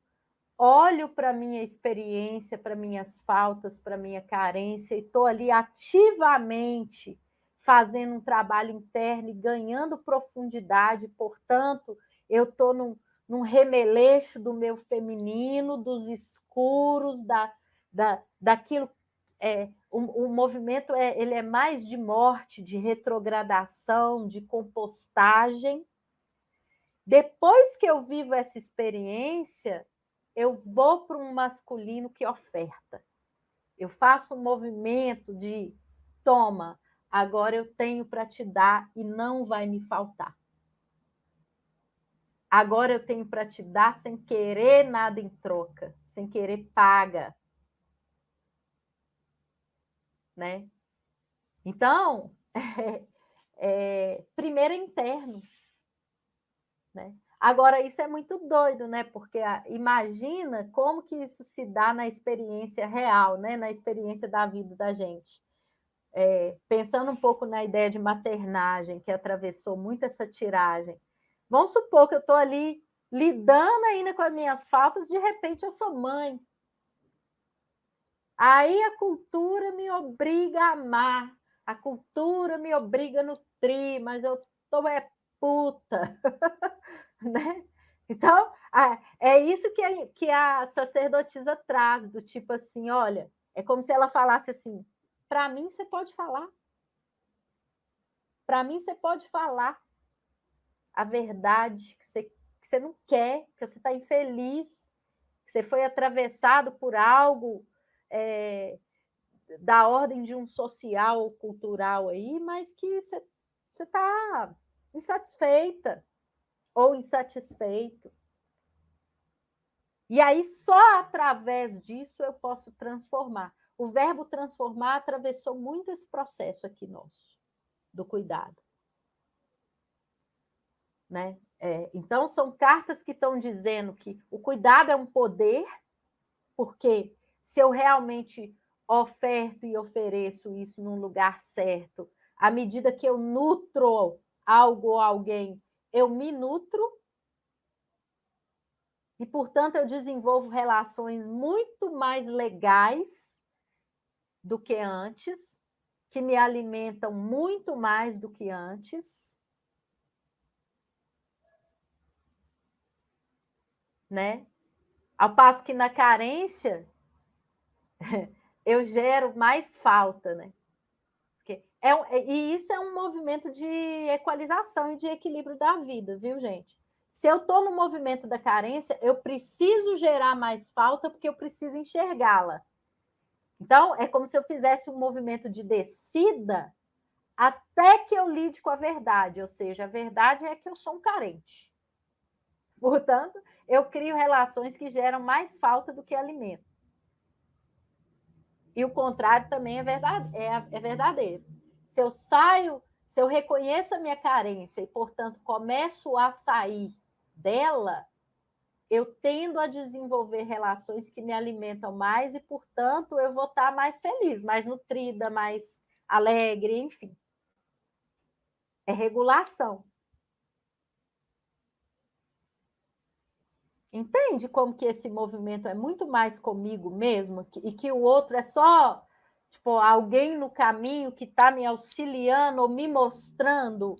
olho para a minha experiência, para minhas faltas, para a minha carência, e estou ali ativamente fazendo um trabalho interno e ganhando profundidade, portanto, eu estou num remeleixo do meu feminino, dos escuros, daquilo. O movimento ele é mais de morte, de retrogradação, de compostagem. Depois que eu vivo essa experiência, eu vou para um masculino que oferta. Eu faço um movimento de toma, agora eu tenho para te dar e não vai me faltar. Agora eu tenho para te dar sem querer nada em troca, sem querer paga. Né? Então, primeiro é interno. Né? Agora, isso é muito doido, né? Porque imagina como que isso se dá na experiência real, né? Na experiência da vida da gente. Pensando um pouco na ideia de maternagem, que atravessou muito essa tiragem. Vamos supor que eu estou ali lidando ainda com as minhas faltas, de repente eu sou mãe. Aí a cultura me obriga a amar, a cultura me obriga a nutrir, mas eu estou puta. Né? Então, é isso que a sacerdotisa traz, do tipo assim, olha, é como se ela falasse assim, para mim você pode falar. Para mim você pode falar a verdade que você não quer, que você está infeliz, que você foi atravessado por algo da ordem de um social ou cultural aí, mas que você está insatisfeita ou insatisfeito. E aí, só através disso eu posso transformar. O verbo transformar atravessou muito esse processo aqui nosso, do cuidado. Né? Então, são cartas que estão dizendo que o cuidado é um poder, porque se eu realmente oferto e ofereço isso num lugar certo, à medida que eu nutro algo ou alguém, eu me nutro, e, portanto, eu desenvolvo relações muito mais legais do que antes, que me alimentam muito mais do que antes, né? Ao passo que na carência eu gero mais falta, né? E isso é um movimento de equalização e de equilíbrio da vida, viu, gente? Se eu estou no movimento da carência, eu preciso gerar mais falta porque eu preciso enxergá-la. Então, é como se eu fizesse um movimento de descida até que eu lide com a verdade, ou seja, a verdade é que eu sou um carente. Portanto, eu crio relações que geram mais falta do que alimento. E o contrário também é verdadeiro. Se eu saio, se eu reconheço a minha carência e, portanto, começo a sair dela, eu tendo a desenvolver relações que me alimentam mais e, portanto, eu vou estar mais feliz, mais nutrida, mais alegre, enfim. É regulação. Entende como que esse movimento é muito mais comigo mesmo e que o outro é só tipo alguém no caminho que está me auxiliando ou me mostrando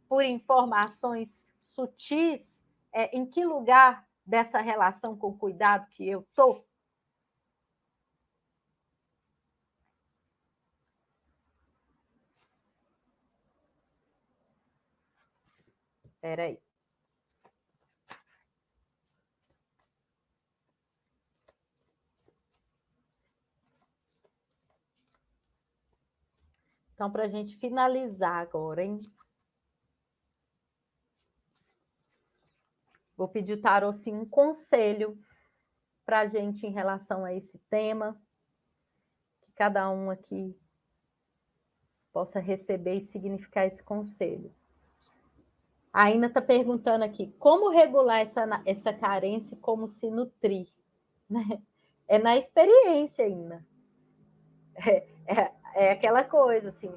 por informações sutis em que lugar dessa relação com cuidado que eu estou? Espera aí. Então, para a gente finalizar agora, hein? Vou pedir o tarô, sim, um conselho para a gente em relação a esse tema, que cada um aqui possa receber e significar esse conselho. A Ina está perguntando aqui, como regular essa carência e como se nutrir? Né? É na experiência, Ina. É aquela coisa, assim,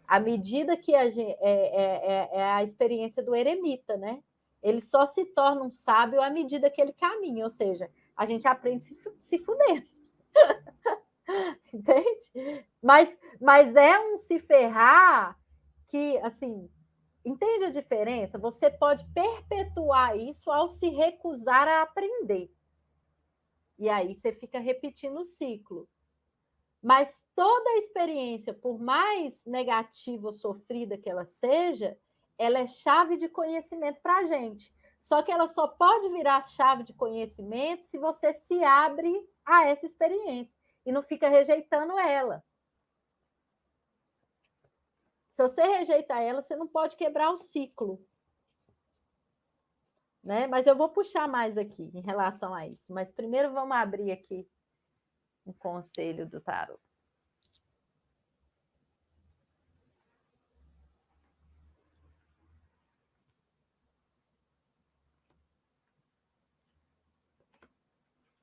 à medida que a gente, é a experiência do eremita, né? Ele só se torna um sábio à medida que ele caminha, ou seja, a gente aprende se fuder. Entende? Mas é um se ferrar que, assim, Entende a diferença? Você pode perpetuar isso ao se recusar a aprender. E aí você fica repetindo o ciclo. Mas toda a experiência, por mais negativa ou sofrida que ela seja, ela é chave de conhecimento para a gente. Só que ela só pode virar chave de conhecimento se você se abre a essa experiência e não fica rejeitando ela. Se você rejeita ela, você não pode quebrar o ciclo. Né? Mas eu vou puxar mais aqui em relação a isso. Mas primeiro vamos abrir aqui um conselho do tarot.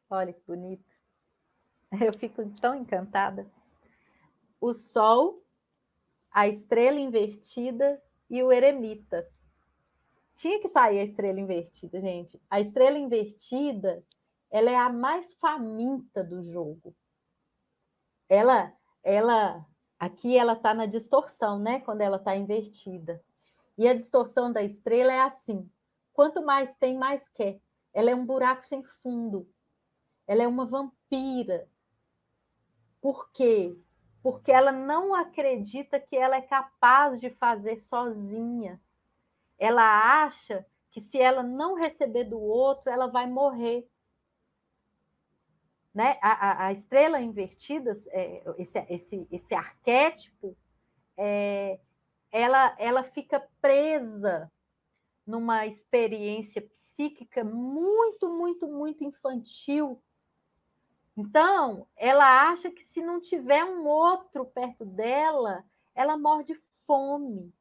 Olha que bonito. Eu fico tão encantada. O Sol, a estrela invertida e o eremita. Tinha que sair a estrela invertida, gente. A estrela invertida, ela é a mais faminta do jogo. Ela aqui ela está na distorção, né? Quando ela está invertida. E a distorção da estrela é assim: quanto mais tem, mais quer. Ela é um buraco sem fundo. Ela é uma vampira. Por quê? Porque ela não acredita que ela é capaz de fazer sozinha. Ela acha que se ela não receber do outro, ela vai morrer. Né? A estrela invertida, esse arquétipo, ela fica presa numa experiência psíquica muito, muito, muito infantil. Então, ela acha que se não tiver um outro perto dela, ela morre de fome.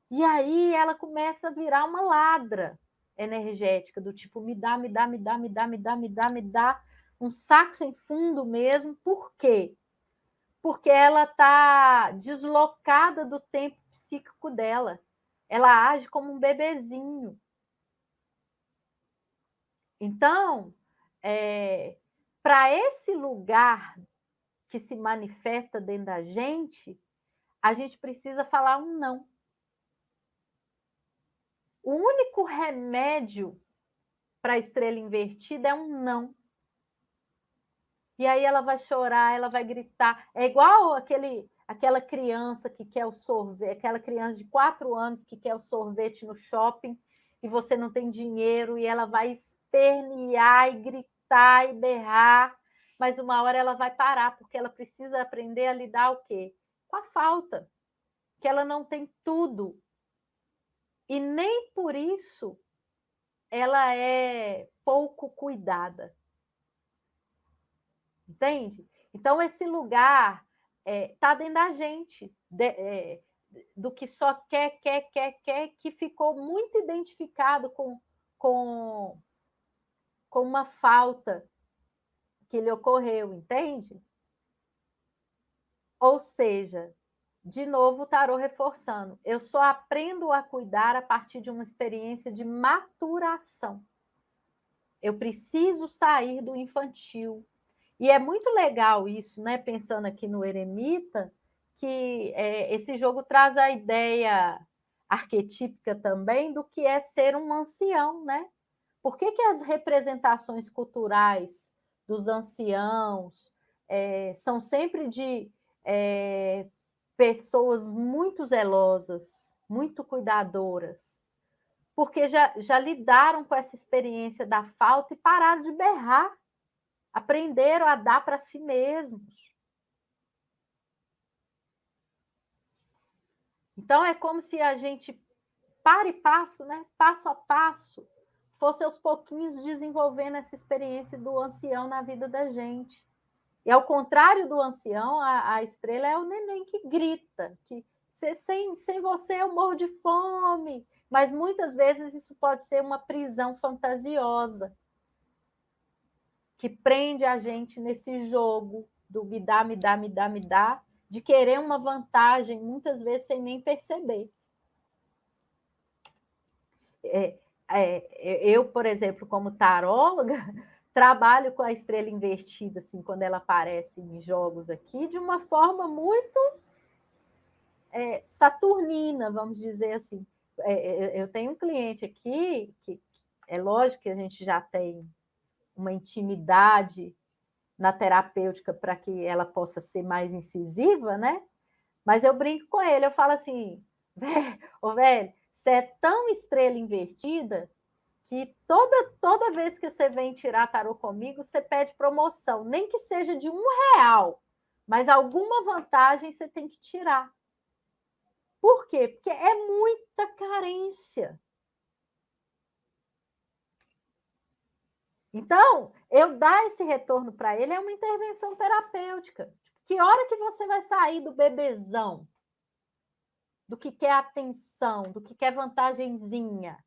E aí ela começa a virar uma ladra energética, do tipo, me dá, me dá, me dá, me dá, me dá, me dá, me dá, um saco sem fundo mesmo. Por quê? Porque ela está deslocada do tempo psíquico dela. Ela age como um bebezinho. Então, para esse lugar que se manifesta dentro da gente, a gente precisa falar um não. O único remédio para a estrela invertida é um não. E aí ela vai chorar, ela vai gritar. É igual aquela criança que quer o sorvete, aquela criança de 4 anos que quer o sorvete no shopping e você não tem dinheiro e ela vai espernear e gritar e berrar, mas uma hora ela vai parar, porque ela precisa aprender a lidar o quê? Com a falta, que ela não tem tudo. E nem por isso ela é pouco cuidada. Entende? Então, esse lugar está dentro da gente, do que só quer, que ficou muito identificado com uma falta que lhe ocorreu, entende? Ou seja, de novo o tarô reforçando, eu só aprendo a cuidar a partir de uma experiência de maturação. Eu preciso sair do infantil. E é muito legal isso, né? Pensando aqui no eremita, que esse jogo traz a ideia arquetípica também do que é ser um ancião, né? Por que as representações culturais dos anciãos são sempre de pessoas muito zelosas, muito cuidadoras? Porque já lidaram com essa experiência da falta e pararam de berrar. Aprenderam a dar para si mesmos. Então, é como se a gente, para e passo, né? Passo a passo, fosse aos pouquinhos desenvolvendo essa experiência do ancião na vida da gente. E ao contrário do ancião, a estrela é o neném que grita, que sem você eu morro de fome. Mas muitas vezes isso pode ser uma prisão fantasiosa, que prende a gente nesse jogo do me dá, me dá, me dá, me dá, de querer uma vantagem, muitas vezes sem nem perceber. Eu, por exemplo, como taróloga, trabalho com a estrela invertida, assim, quando ela aparece em jogos aqui, de uma forma muito saturnina, vamos dizer assim. Eu tenho um cliente aqui, que é lógico que a gente já tem uma intimidade na terapêutica para que ela possa ser mais incisiva, né? Mas eu brinco com ele, eu falo assim, velho, você é tão estrela invertida que toda vez que você vem tirar tarô comigo, você pede promoção, nem que seja de R$ 1, mas alguma vantagem você tem que tirar. Por quê? Porque é muita carência. Então, eu dar esse retorno para ele é uma intervenção terapêutica. Que hora que você vai sair do bebezão? Do que quer atenção, do que quer vantagenzinha?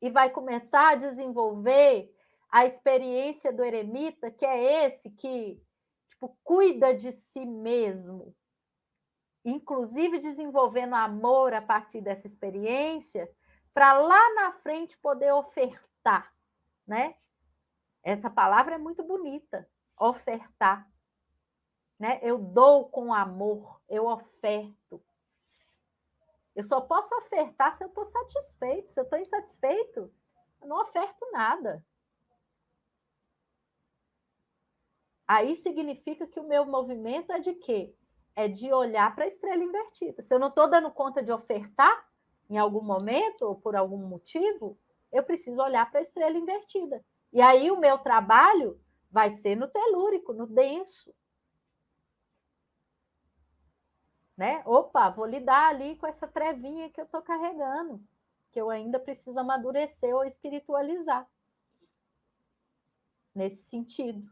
E vai começar a desenvolver a experiência do eremita, que é esse que tipo, cuida de si mesmo, inclusive desenvolvendo amor a partir dessa experiência, para lá na frente poder ofertar, né? Essa palavra é muito bonita, ofertar, né? Eu dou com amor, eu oferto. Eu só posso ofertar se eu estou satisfeito. Se eu estou insatisfeito, eu não oferto nada. Aí significa que o meu movimento é de quê? É de olhar para a estrela invertida. Se eu não estou dando conta de ofertar em algum momento ou por algum motivo, eu preciso olhar para a estrela invertida. E aí o meu trabalho vai ser no telúrico, no denso. Né? Opa, vou lidar ali com essa trevinha que eu estou carregando, que eu ainda preciso amadurecer ou espiritualizar. Nesse sentido.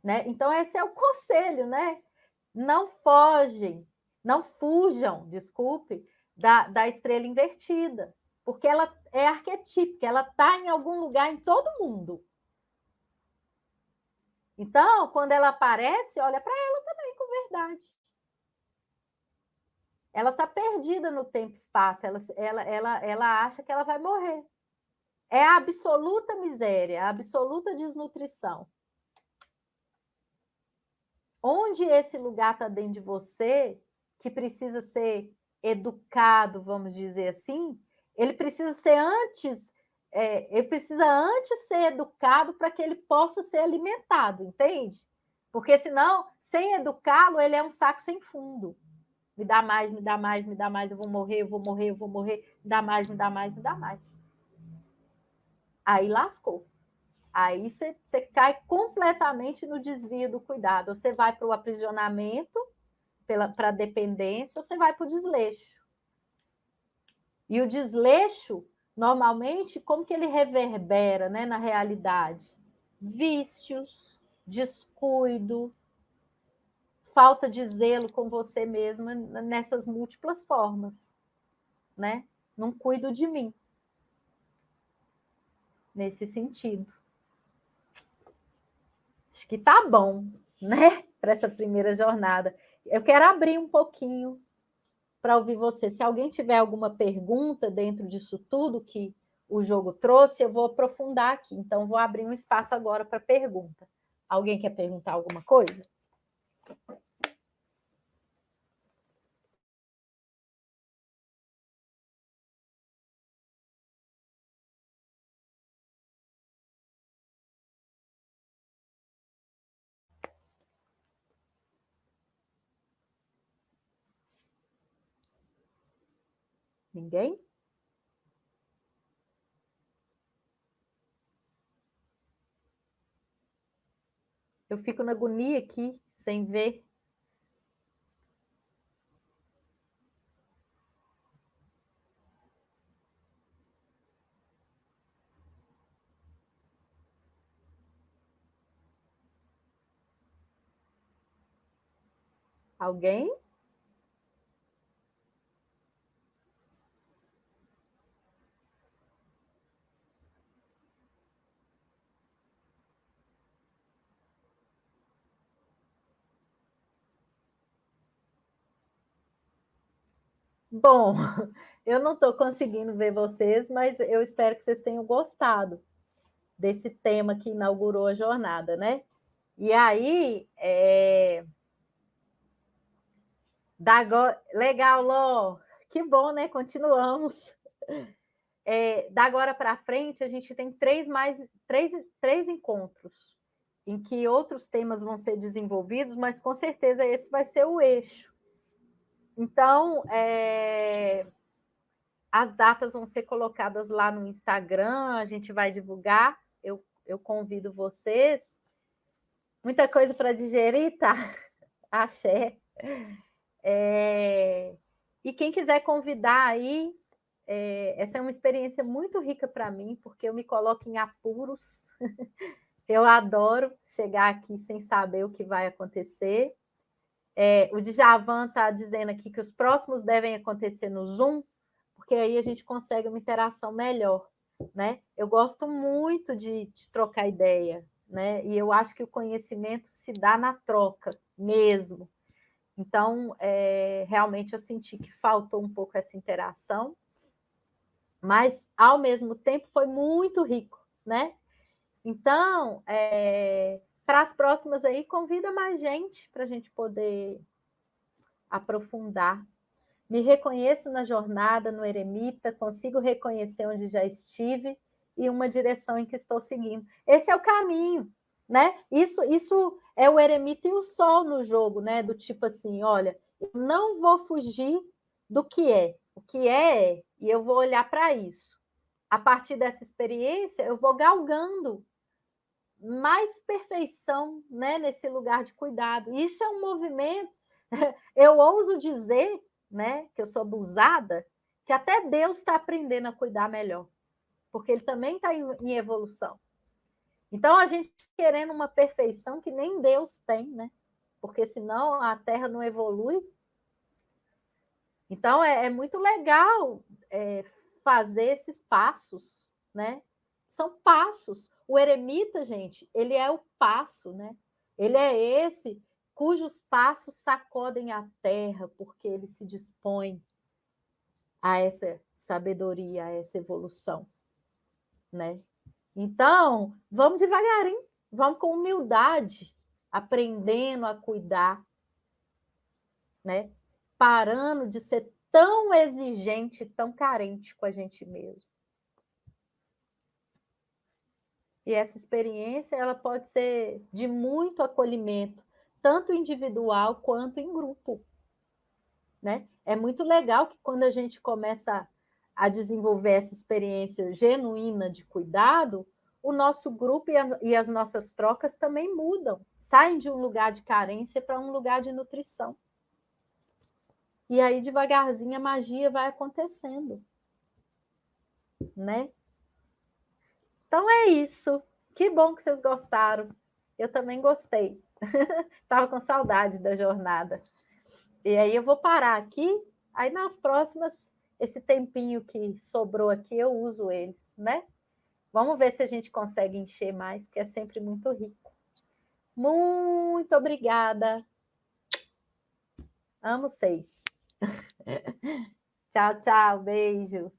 Né? Então, esse é o conselho, né? Não fujam, desculpe, da estrela invertida, porque ela é arquetípica, ela está em algum lugar em todo mundo. Então, quando ela aparece, olha para ela também com verdade. Ela está perdida no tempo e espaço, ela acha que ela vai morrer. É a absoluta miséria, a absoluta desnutrição. Onde esse lugar está dentro de você, que precisa ser educado, vamos dizer assim, ele precisa ser ele precisa antes ser educado para que ele possa ser alimentado, entende? Porque senão, sem educá-lo, ele é um saco sem fundo. Me dá mais, me dá mais, me dá mais, eu vou morrer, eu vou morrer, eu vou morrer, me dá mais, me dá mais, me dá mais. Aí lascou. Aí você cai completamente no desvio do cuidado. Você vai para o aprisionamento, para a dependência, ou você vai para o desleixo. E o desleixo, normalmente, como que ele reverbera, né, na realidade? Vícios, descuido, falta de zelo com você mesma nessas múltiplas formas, né? Não cuido de mim. Nesse sentido. Acho que tá bom, né? Para essa primeira jornada. Eu quero abrir um pouquinho para ouvir você. Se alguém tiver alguma pergunta dentro disso tudo que o jogo trouxe, eu vou aprofundar aqui. Então, vou abrir um espaço agora para pergunta. Alguém quer perguntar alguma coisa? Ninguém? Eu fico na agonia aqui, sem ver. Alguém? Bom, eu não estou conseguindo ver vocês, mas eu espero que vocês tenham gostado desse tema que inaugurou a jornada, né? E aí, Legal, Ló. Que bom, né? Continuamos. Da agora para frente, a gente tem três encontros em que outros temas vão ser desenvolvidos, mas com certeza esse vai ser o eixo. Então, as datas vão ser colocadas lá no Instagram, a gente vai divulgar. Eu convido vocês. Muita coisa para digerir, tá? Axé. E quem quiser convidar aí, essa é uma experiência muito rica para mim, porque eu me coloco em apuros. Eu adoro chegar aqui sem saber o que vai acontecer. O Djavan está dizendo aqui que os próximos devem acontecer no Zoom, porque aí a gente consegue uma interação melhor, né? Eu gosto muito de trocar ideia, né? E eu acho que o conhecimento se dá na troca mesmo. Então, realmente eu senti que faltou um pouco essa interação, mas ao mesmo tempo foi muito rico, né? Então, para as próximas aí, convida mais gente para a gente poder aprofundar. Me reconheço na jornada, no eremita, consigo reconhecer onde já estive e uma direção em que estou seguindo. Esse é o caminho, né? Isso é o eremita e o sol no jogo, né? Do tipo assim, olha, eu não vou fugir do que é. O que é, e eu vou olhar para isso. A partir dessa experiência, eu vou galgando mais perfeição, né, nesse lugar de cuidado. Isso é um movimento, eu ouso dizer, né, que eu sou abusada, que até Deus está aprendendo a cuidar melhor, porque ele também está em evolução. Então, a gente querendo uma perfeição que nem Deus tem, né? Porque senão a Terra não evolui. Então, é muito legal fazer esses passos, né? São passos. O eremita, gente, ele é o passo, né? Ele é esse cujos passos sacodem a terra, porque ele se dispõe a essa sabedoria, a essa evolução, né? Então, vamos devagarinho, vamos com humildade, aprendendo a cuidar, né? Parando de ser tão exigente, tão carente com a gente mesmo. E essa experiência, ela pode ser de muito acolhimento, tanto individual quanto em grupo, né? É muito legal que quando a gente começa a desenvolver essa experiência genuína de cuidado, o nosso grupo e as nossas trocas também mudam, saem de um lugar de carência para um lugar de nutrição. E aí, devagarzinho, a magia vai acontecendo, né? Então é isso. Que bom que vocês gostaram. Eu também gostei. Estava com saudade da jornada. E aí eu vou parar aqui. Aí nas próximas, esse tempinho que sobrou aqui, eu uso eles, né? Vamos ver se a gente consegue encher mais, porque é sempre muito rico. Muito obrigada. Amo vocês. Tchau, tchau. Beijo.